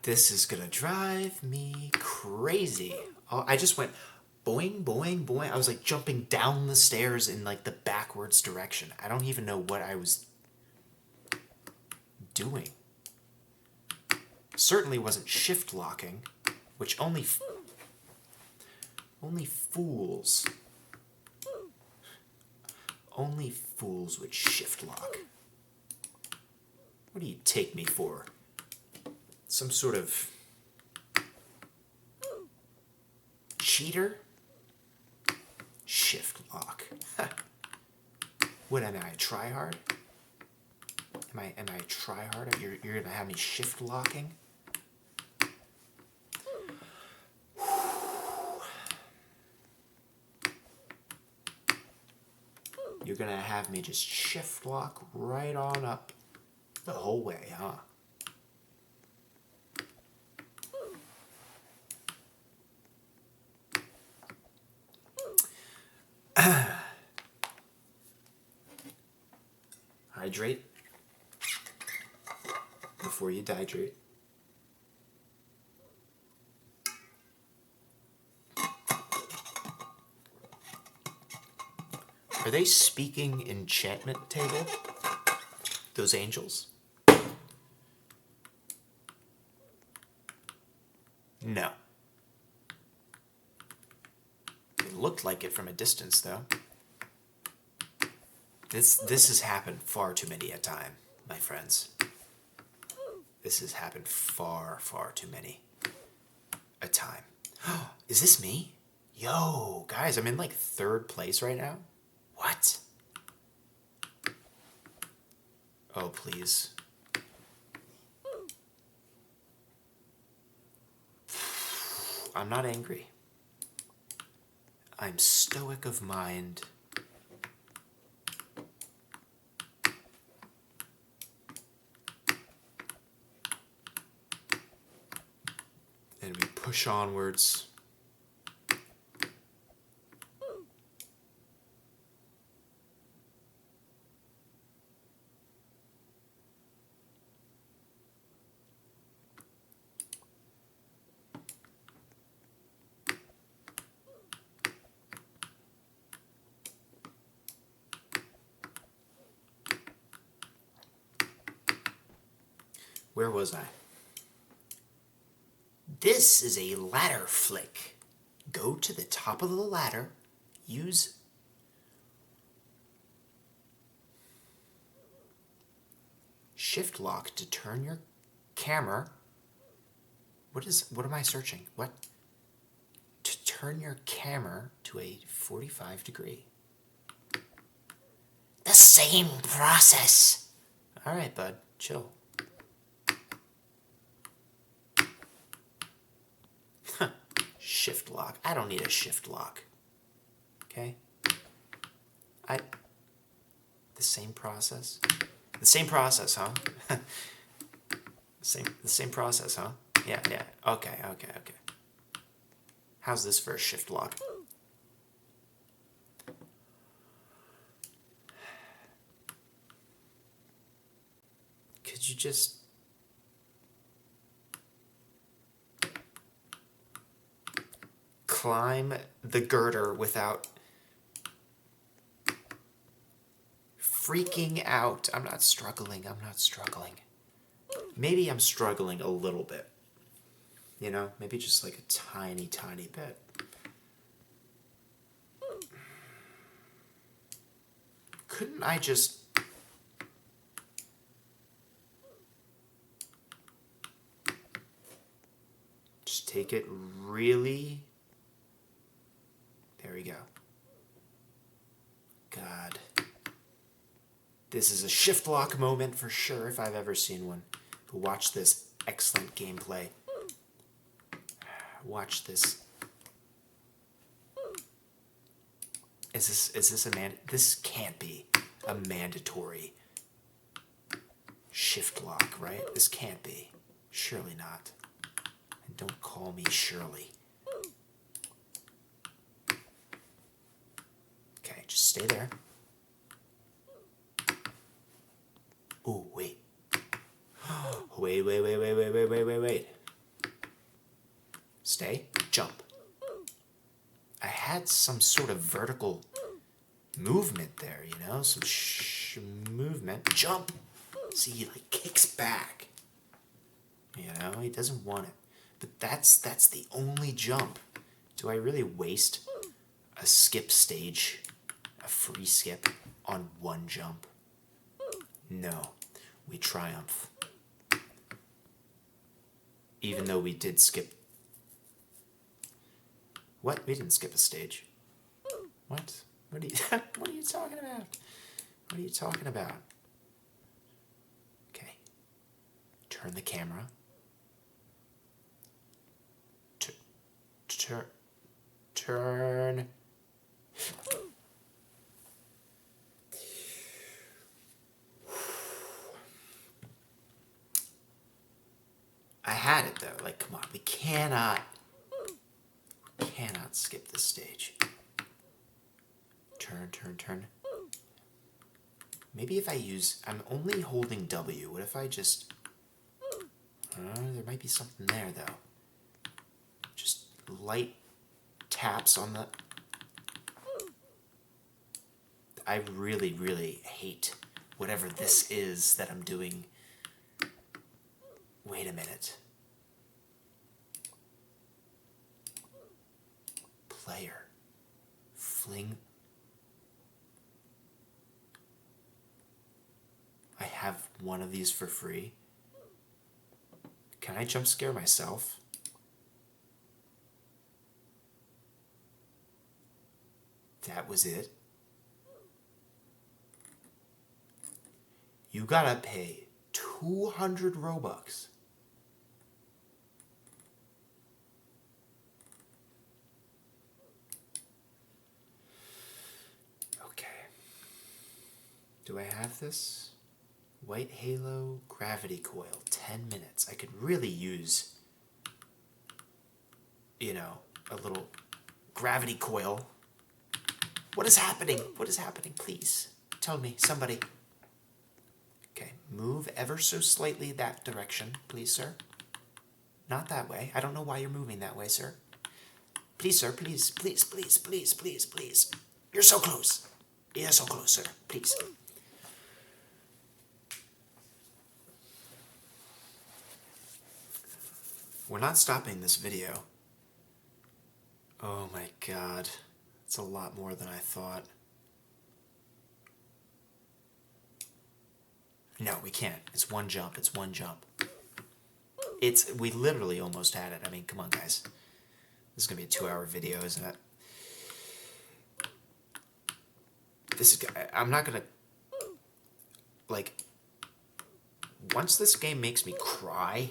This is gonna drive me crazy. Oh, I just went boing, boing, boing. I was like jumping down the stairs in like the backwards direction. I don't even know what I was doing. Certainly wasn't shift locking, which only fools would shift lock. What do you take me for? Some sort of cheater? Shift lock. What am I, a tryhard? Am I a tryhard? You're gonna have me shift locking? You're gonna have me just shift lock right on up the whole way, huh? Hydrate before you dehydrate. Are they speaking enchantment table? Those angels? No. It looked like it from a distance, though. This has happened far too many a time, my friends. This has happened far, far too many a time. Is this me? Yo, guys, I'm in like 3rd place right now. What? Oh, please. I'm not angry. I'm stoic of mind. And we push onwards. Where was I? This is a ladder flick. Go to the top of the ladder, use shift lock to turn your camera. What am I searching? What? To turn your camera to a 45 degree. The same process. All right, bud, chill. Shift lock. I don't need a shift lock. Okay? The same process? The same process, huh? the same process, huh? Yeah. Okay. How's this for a shift lock? Could you just... climb the girder without freaking out? I'm not struggling. Maybe I'm struggling a little bit. You know, maybe just like a tiny, tiny bit. Couldn't I just... take it really... There we go. God. This is a shift lock moment for sure, if I've ever seen one. But watch this excellent gameplay. Watch this. Is this a this can't be a mandatory shift lock, right? This can't be. Surely not. And don't call me Shirley. Okay, just stay there. Oh, wait. Wait. Stay. Jump. I had some sort of vertical movement there, you know? Some movement. Jump! See, he like kicks back. You know, he doesn't want it. But that's the only jump. Do I really waste a skip stage, a free skip, on one jump? No. We triumph. Even though we did skip... What? We didn't skip a stage. What? What are you what are you talking about? What are you talking about? Okay. Turn the camera. Turn. I had it though. Like, come on, we cannot skip this stage. Turn. Maybe if I use... I'm only holding W. What if I just... there might be something there, though. Just light taps on the... I really, really hate whatever this is that I'm doing. Wait a minute. Player. Fling... I have one of these for free. Can I jump scare myself? That was it. You gotta pay 200 Robux. Okay. Do I have this? White Halo Gravity Coil, 10 minutes. I could really use, you know, a little gravity coil. What is happening? What is happening? Please, tell me, somebody. Okay, move ever so slightly that direction, please, sir. Not that way. I don't know why you're moving that way, sir. Please, sir, please. You're so close. You're so close, sir. Please. We're not stopping this video. Oh my god. It's a lot more than I thought. No, we can't. It's one jump. We literally almost had it. I mean, come on, guys. This is gonna be a 2-hour video, isn't it? I'm not gonna... Like, once this game makes me cry...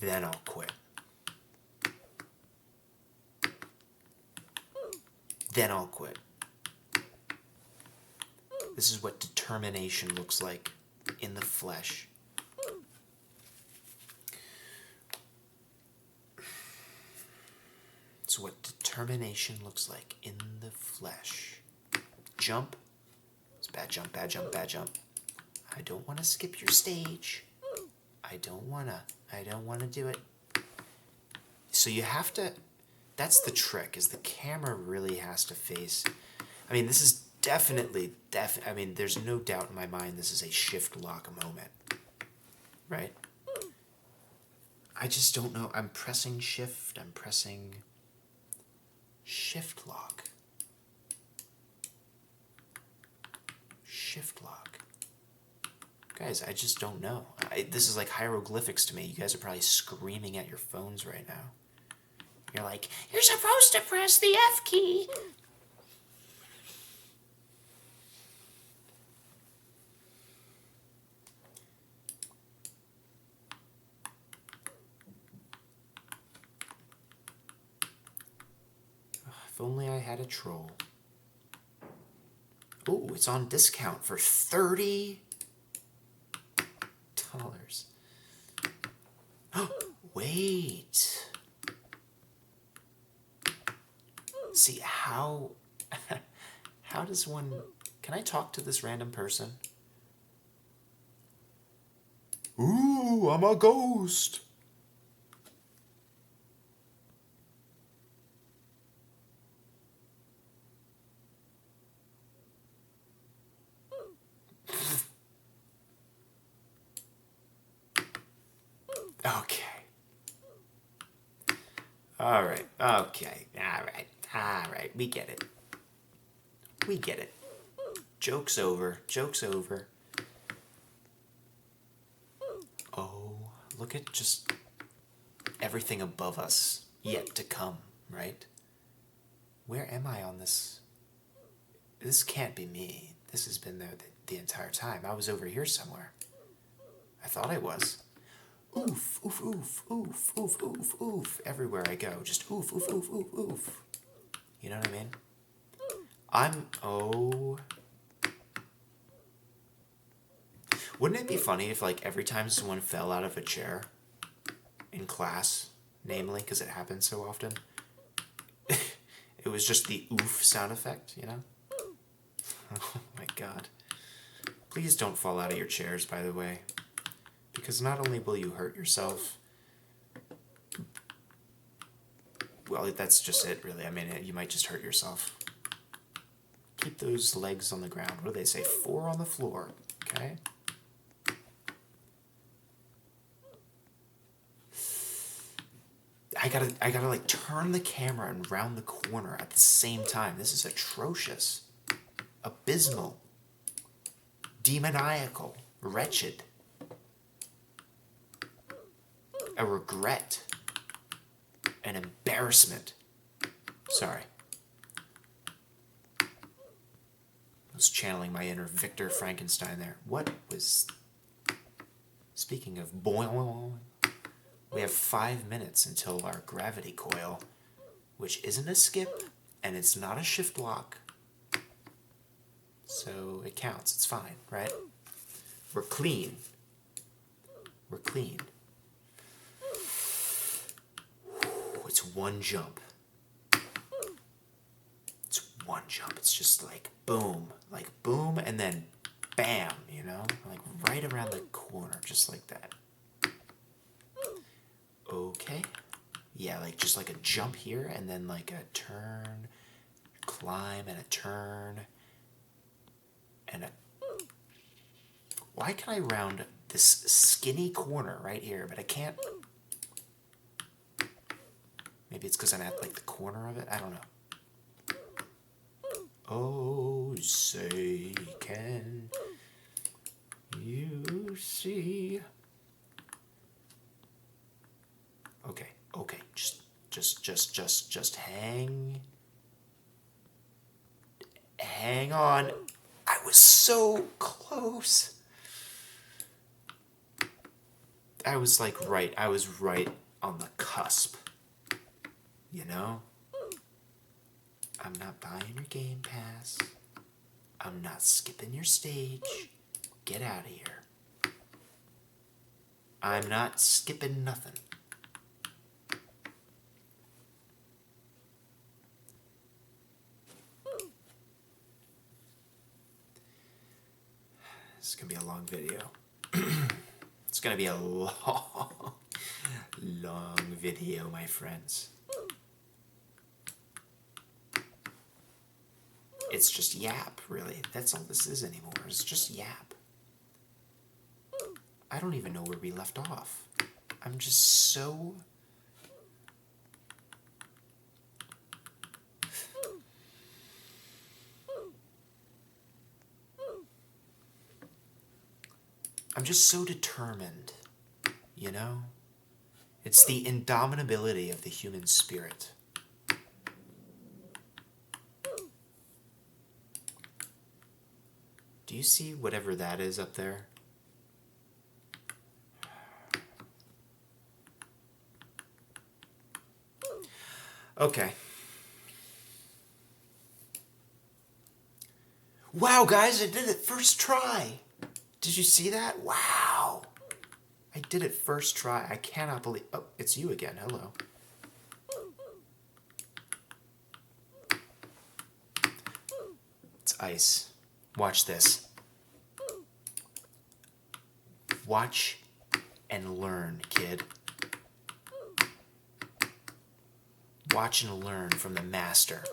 then I'll quit. This is what determination looks like in the flesh. It's what determination looks like in the flesh. Jump. It's bad jump. I don't want to skip your stage. I don't want to do it. So you have to... That's the trick, is the camera really has to face... I mean, this is definitely... I mean, there's no doubt in my mind this is a shift lock moment. Right? I just don't know. I'm pressing shift. I'm pressing... shift lock. Shift lock. Guys, I just don't know. This is like hieroglyphics to me. You guys are probably screaming at your phones right now. You're like, you're supposed to press the F key. If only I had a troll. Oh, it's on discount for $30. Oh, wait. See, how does one... Can I talk to this random person? Ooh, I'm a ghost. Okay. All right. Okay. All right. All right. We get it. We get it. Joke's over. Joke's over. Oh, look at just everything above us yet to come, right? Where am I on this? This can't be me. This has been there the entire time. I was over here somewhere. I thought I was. Oof, oof, oof, oof, oof, oof, oof. Everywhere I go, just oof, oof, oof, oof, oof. You know what I mean? Oh. Wouldn't it be funny if, like, every time someone fell out of a chair in class, namely, because it happens so often, it was just the oof sound effect, you know? Oh my god. Please don't fall out of your chairs, by the way. Because not only will you hurt yourself... Well, that's just it, really. I mean, you might just hurt yourself. Keep those legs on the ground. What do they say? 4 on the floor. Okay? I gotta like turn the camera and round the corner at the same time. This is atrocious. Abysmal. Demoniacal. Wretched. A regret. An embarrassment. Sorry. I was channeling my inner Victor Frankenstein there. What was... Speaking of boing, we have 5 minutes until our gravity coil, which isn't a skip, and it's not a shift lock. So it counts. It's fine, right? We're clean. We're clean. It's one jump. It's one jump. It's just like boom, and then bam, you know? Like right around the corner, just like that. Okay. Yeah, like just like a jump here, and then like a turn, climb, and a turn, and a... Why can I round this skinny corner right here, but I can't... Maybe it's because I'm at like the corner of it? I don't know. Oh, say, can you see? Okay, okay, just hang on. I was so close. I was right on the cusp. You know? I'm not buying your Game Pass. I'm not skipping your stage. Get out of here. I'm not skipping nothing. This is going to be a long video. It's going to be a long video, my friends. It's just yap, really. That's all this is anymore. It's just yap. I don't even know where we left off. I'm just so... I'm just so determined, you know? It's the indomitability of the human spirit. Do you see whatever that is up there? Okay. Wow, guys, I did it first try. Did you see that? Wow. I did it first try. I cannot believe... Oh, it's you again. Hello. It's ice. Watch this. Watch and learn, kid. Watch and learn from the master.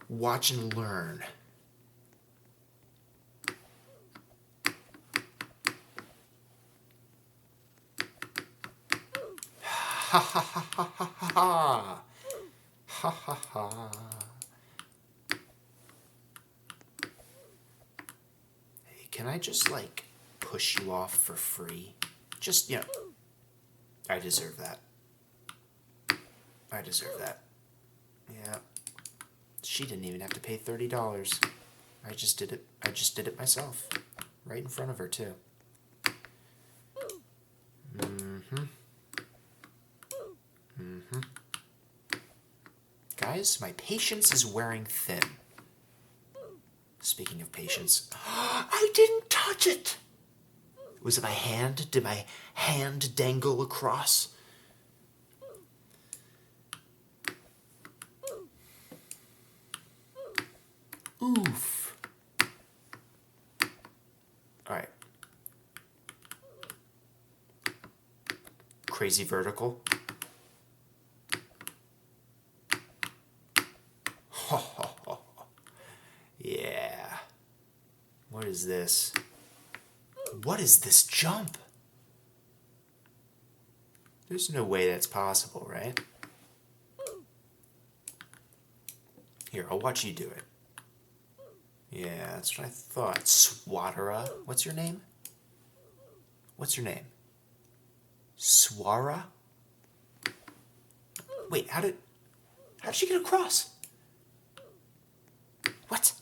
Watch and learn. Ha ha ha ha ha ha ha. Ha ha ha. Hey, can I just, like, push you off for free? Just, you know, I deserve that. I deserve that. Yeah. She didn't even have to pay $30. I just did it. I just did it myself. Right in front of her, too. Mm-hmm. Mm-hmm. Guys, my patience is wearing thin. Speaking of patience, I didn't touch it! Was it my hand? Did my hand dangle across? Oof. Alright. Crazy vertical. Yeah. What is this? What is this jump? There's no way that's possible, right? Here, I'll watch you do it. Yeah, that's what I thought. Swatara? What's your name? What's your name? Swara? Wait, how did she get across? What?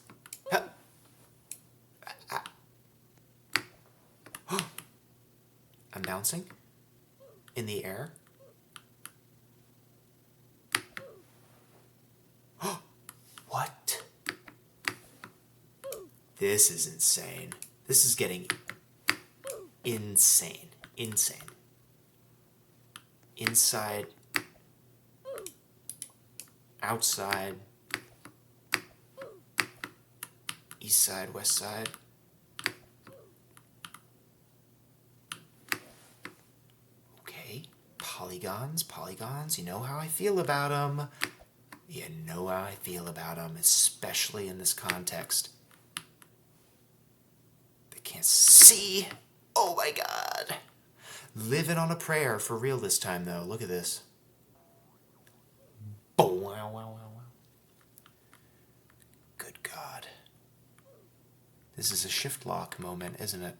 I'm bouncing in the air. What? This is insane. This is getting insane. Insane. Inside. Outside. East side, west side. Okay. Polygons, polygons. You know how I feel about them. You know how I feel about them, especially in this context. They can't see. Oh my god. Living on a prayer for real this time, though. Look at this. Oh, wow, wow, wow, wow. Good god. This is a shift lock moment, isn't it?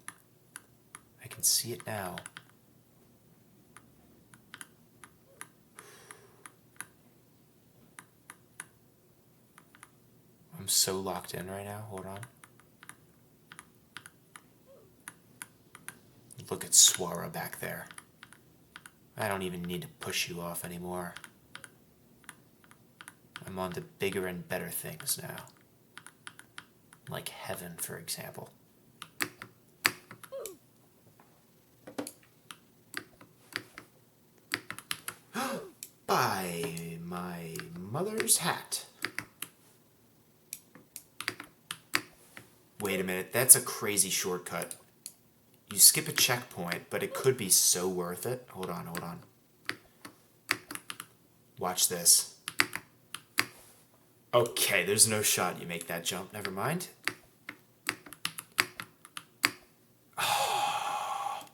I can see it now. I'm so locked in right now. Hold on. Look at Swara back there. I don't even need to push you off anymore. I'm on to bigger and better things now. Like heaven, for example. By my mother's hat. Wait a minute, that's a crazy shortcut. You skip a checkpoint, but it could be so worth it. Hold on, hold on. Watch this. Okay, there's no shot you make that jump. Never mind. I'm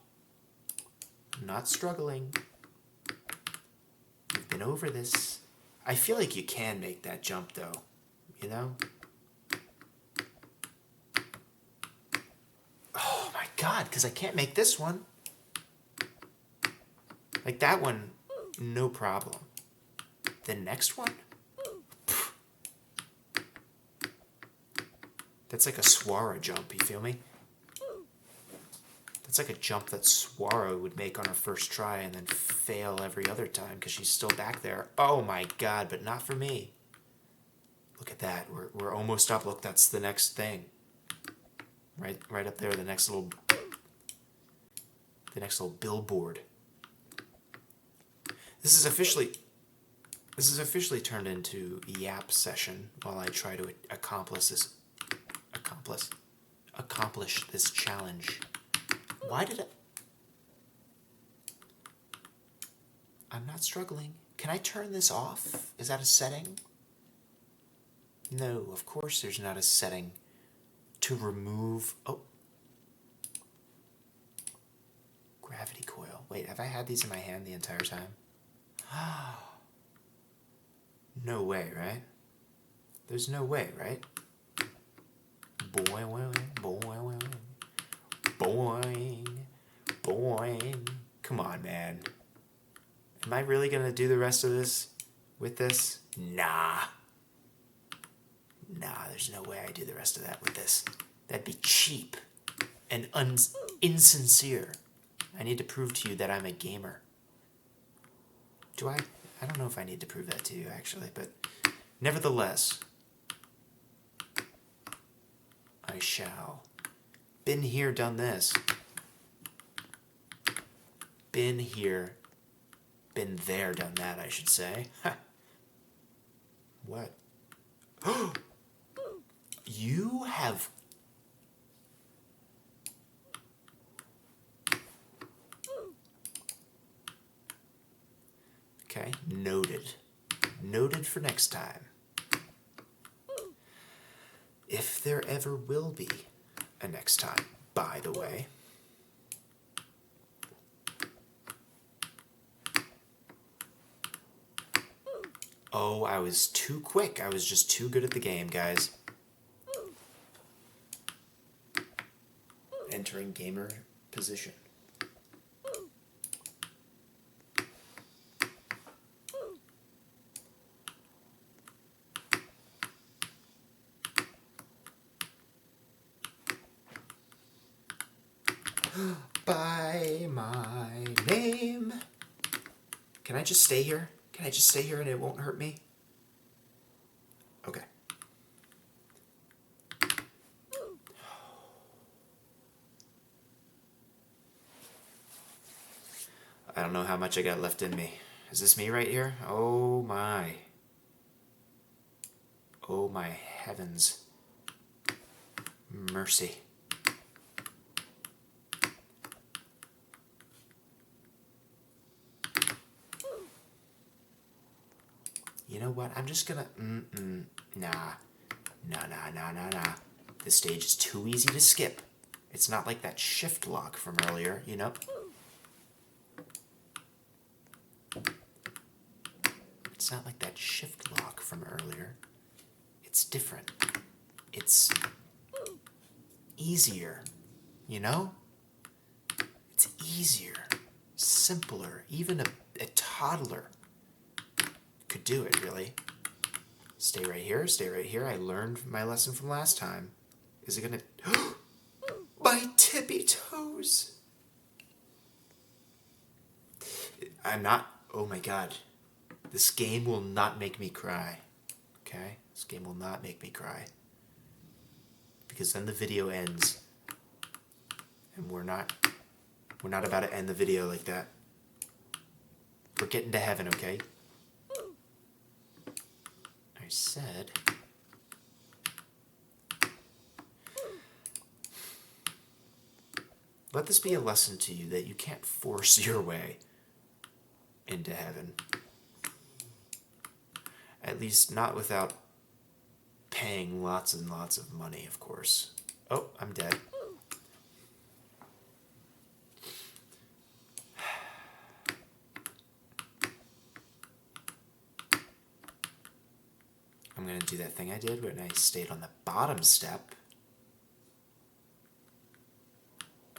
not struggling. You've been over this. I feel like you can make that jump, though. You know? God, because I can't make this one. Like that one, no problem. The next one? That's like a Swara jump, you feel me? That's like a jump that Swara would make on her first try and then fail every other time because she's still back there. Oh my God, but not for me. Look at that. We're almost up. Look, that's the next thing. Right up there, the next little billboard. This is officially turned into a yap session while I try to accomplish this challenge. Why did I'm not struggling. Can I turn this off? Is that a setting? No, of course there's not a setting to remove. Oh. Gravity coil. Wait, have I had these in my hand the entire time? No way, right? There's no way, right? Boing, boing, boing, boing. Come on, man. Am I really gonna do the rest of this with this? Nah. Nah, there's no way I do the rest of that with this. That'd be cheap and insincere. I need to prove to you that I'm a gamer. Do I? I don't know if I need to prove that to you, actually, but nevertheless, I shall. Been here, done this. Been here, been there, done that, I should say. Ha. What? You have... Okay, noted. Noted for next time. If there ever will be a next time, by the way. Oh, I was too quick. I was just too good at the game, guys. Entering gamer position. By my name. Can I just stay here? Can I just stay here and it won't hurt me? Okay. I don't know how much I got left in me. Is this me right here? Oh my. Oh my heavens. Mercy. You know what? I'm just gonna... Nah. Nah. This stage is too easy to skip. It's not like that shift lock from earlier, you know? It's not like that shift lock from earlier. It's different. It's easier, you know? It's easier, simpler. Even a toddler could do it, really. Stay right here, stay right here. I learned my lesson from last time. Is it gonna... My tippy toes! I'm not... Oh my God. This game will not make me cry. Okay? This game will not make me cry. Because then the video ends. And we're not about to end the video like that. We're getting to heaven, okay? I said... Let this be a lesson to you that you can't force your way into heaven. At least not without paying lots and lots of money, of course. Oh, I'm dead. I'm gonna do that thing I did when I stayed on the bottom step.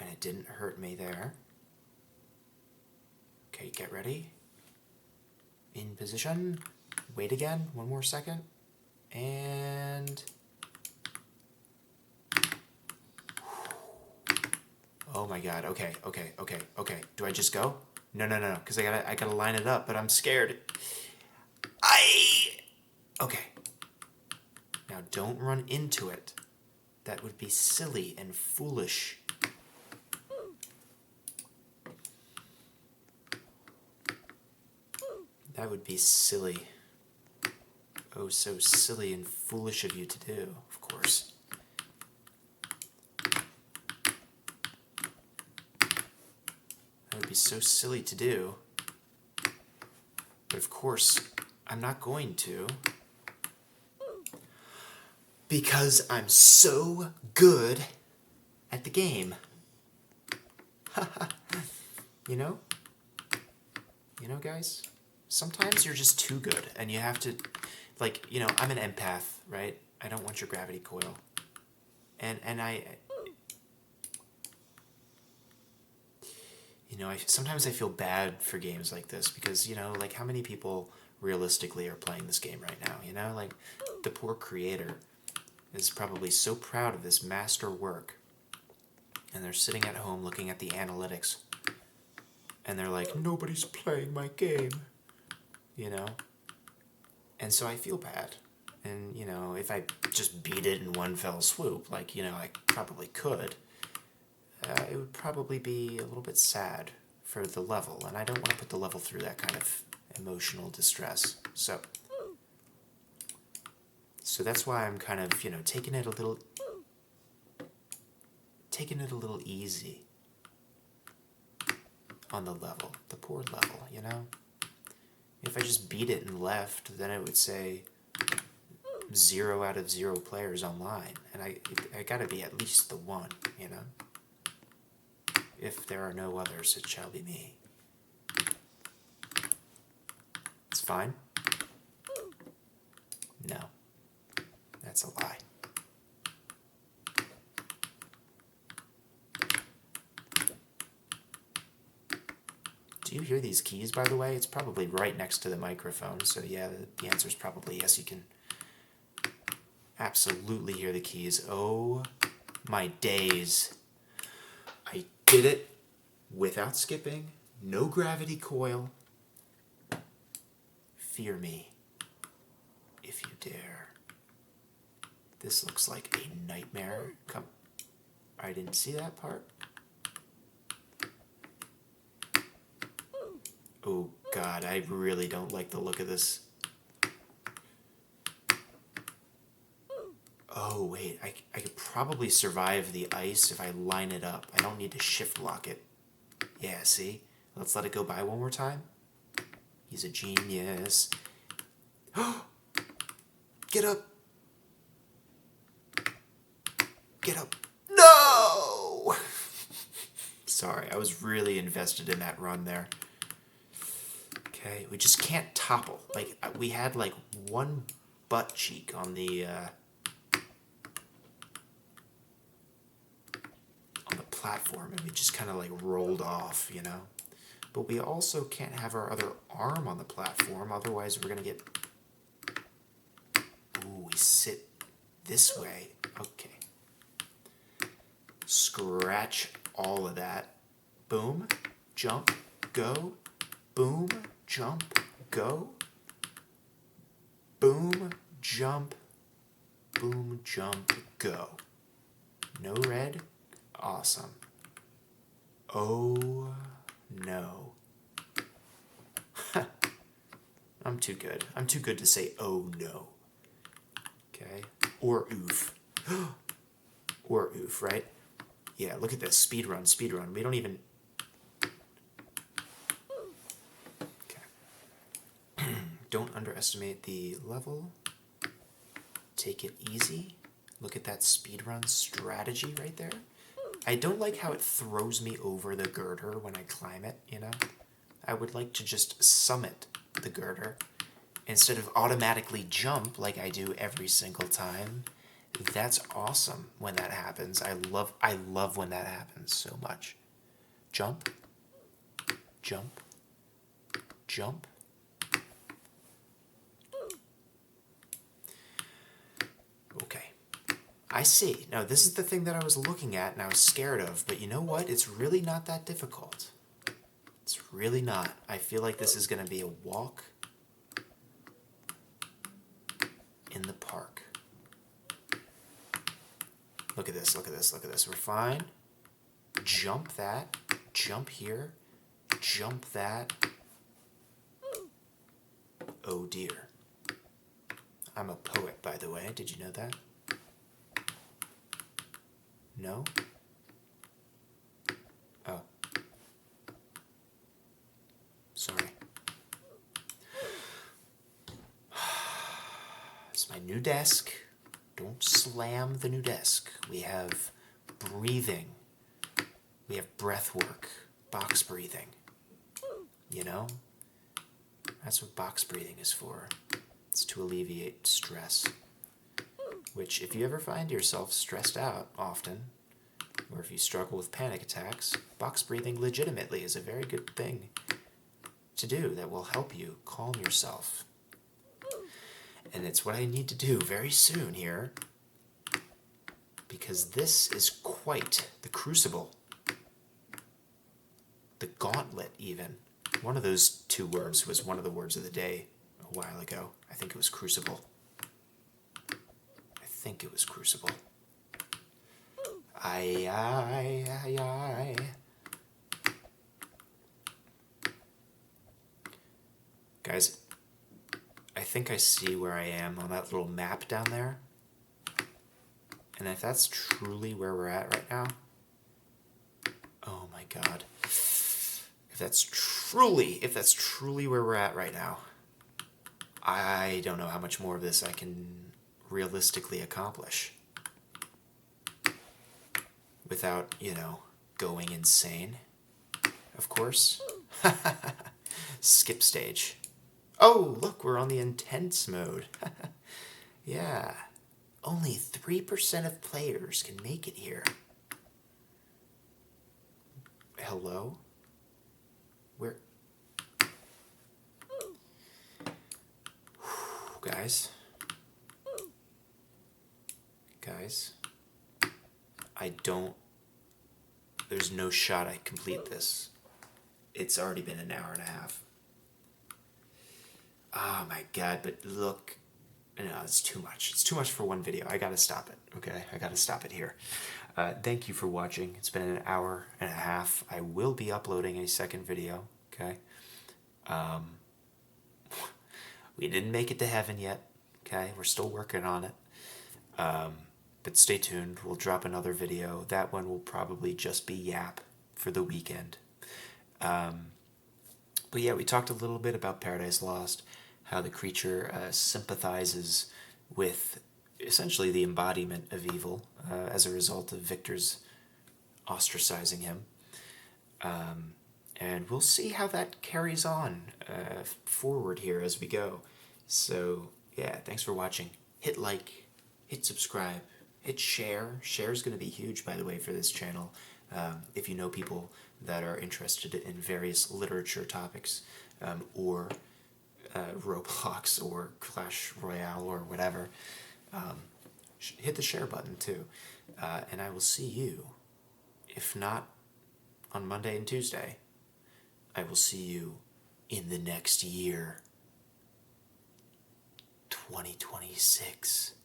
And it didn't hurt me there. Okay, get ready. In position. Wait again, 1 more second. And... oh my god, okay. Do I just go? No, because I gotta line it up, but I'm scared. Okay. Now don't run into it. That would be silly and foolish. That would be silly. Oh, so silly and foolish of you to do, of course. That would be so silly to do. But of course, I'm not going to. Because I'm so good at the game. You know? You know, guys? Sometimes you're just too good, and you have to, like, you know, I'm an empath, right? I don't want your gravity coil. And you know, sometimes I feel bad for games like this because, you know, like, how many people realistically are playing this game right now, you know? Like, the poor creator is probably so proud of this master work, and they're sitting at home looking at the analytics, and they're like, nobody's playing my game, you know? And so I feel bad. And, you know, if I just beat it in one fell swoop, like, you know, I probably could, it would probably be a little bit sad for the level, and I don't want to put the level through that kind of emotional distress. So that's why I'm kind of, you know, taking it a little easy on the level, the poor level, you know? If I just beat it and left, then it would say 0 out of 0 players online, and I gotta be at least the one, you know? If there are no others, it shall be me. It's fine? No. That's a lie. Do you hear these keys, by the way? It's probably right next to the microphone, so yeah, the answer is probably yes, you can absolutely hear the keys. Oh my days. I did it without skipping, no gravity coil. Fear me, if you dare. This looks like a nightmare. Come, I didn't see that part. Oh god, I really don't like the look of this. Oh wait, I could probably survive the ice if I line it up. I don't need to shift lock it. Yeah, see? Let's let it go by one more time. He's a genius. Get up! Get up! No! Sorry, I was really invested in that run there. Okay, we just can't topple. Like, we had like one butt cheek on the platform, and we just kind of like rolled off, you know? But we also can't have our other arm on the platform, otherwise we're gonna get... Ooh, we sit this way. Okay. Scratch all of that. Boom, jump, go. Boom, jump, go. Boom, jump, boom, jump, go. No red? Awesome. Oh, no. I'm too good. I'm too good to say, oh, no. Okay. Or oof. Or oof, right? Yeah, look at this. Speed run, speed run. We don't even... Okay. Don't underestimate the level. Take it easy. Look at that speedrun strategy right there. I don't like how it throws me over the girder when I climb it, you know? I would like to just summit the girder instead of automatically jump like I do every single time. That's awesome when that happens. I love when that happens so much. Jump, jump, jump. Okay. I see. Now, this is the thing that I was looking at and I was scared of, but you know what? It's really not that difficult. It's really not. I feel like this is going to be a walk in the park. Look at this, look at this, look at this. We're fine. Jump that. Jump here. Jump that. Oh dear. I'm a poet, by the way. Did you know that? No? Oh. Sorry. It's my new desk. Don't slam the new desk. We have breathing. We have breath work. Box breathing. You know? That's what box breathing is for. It's to alleviate stress. Which, if you ever find yourself stressed out often, or if you struggle with panic attacks, box breathing legitimately is a very good thing to do that will help you calm yourself. And it's what I need to do very soon here, because this is quite the crucible. The gauntlet, even. One of those two words was one of the words of the day a while ago. I think it was crucible. I think it was crucible. Aye, aye, aye, aye. Guys, I think I see where I am on that little map down there. And if that's truly where we're at right now, oh my god. If that's truly where we're at right now, I don't know how much more of this I can realistically accomplish without, you know, going insane, of course. Skip stage. Oh, look, we're on the intense mode. Yeah. Only 3% of players can make it here. Hello? Where? Guys? Guys? I don't... There's no shot I complete this. It's already been an hour and a half. Oh my god, but look... No, it's too much. It's too much for one video. I gotta stop it, okay? I gotta stop it here. Thank you for watching. It's been an hour and a half. I will be uploading a second video, okay? We didn't make it to heaven yet, okay? We're still working on it. But stay tuned. We'll drop another video. That one will probably just be Yap for the weekend. But yeah, we talked a little bit about Paradise Lost, how the creature sympathizes with essentially the embodiment of evil as a result of Victor's ostracizing him. And we'll see how that carries on forward here as we go. So, yeah, thanks for watching. Hit like, hit subscribe, hit share. Share is going to be huge, by the way, for this channel. If you know people that are interested in various literature topics, or Roblox or Clash Royale or whatever, hit the share button too. And I will see you, if not on Monday and Tuesday, I will see you in the next year, 2026.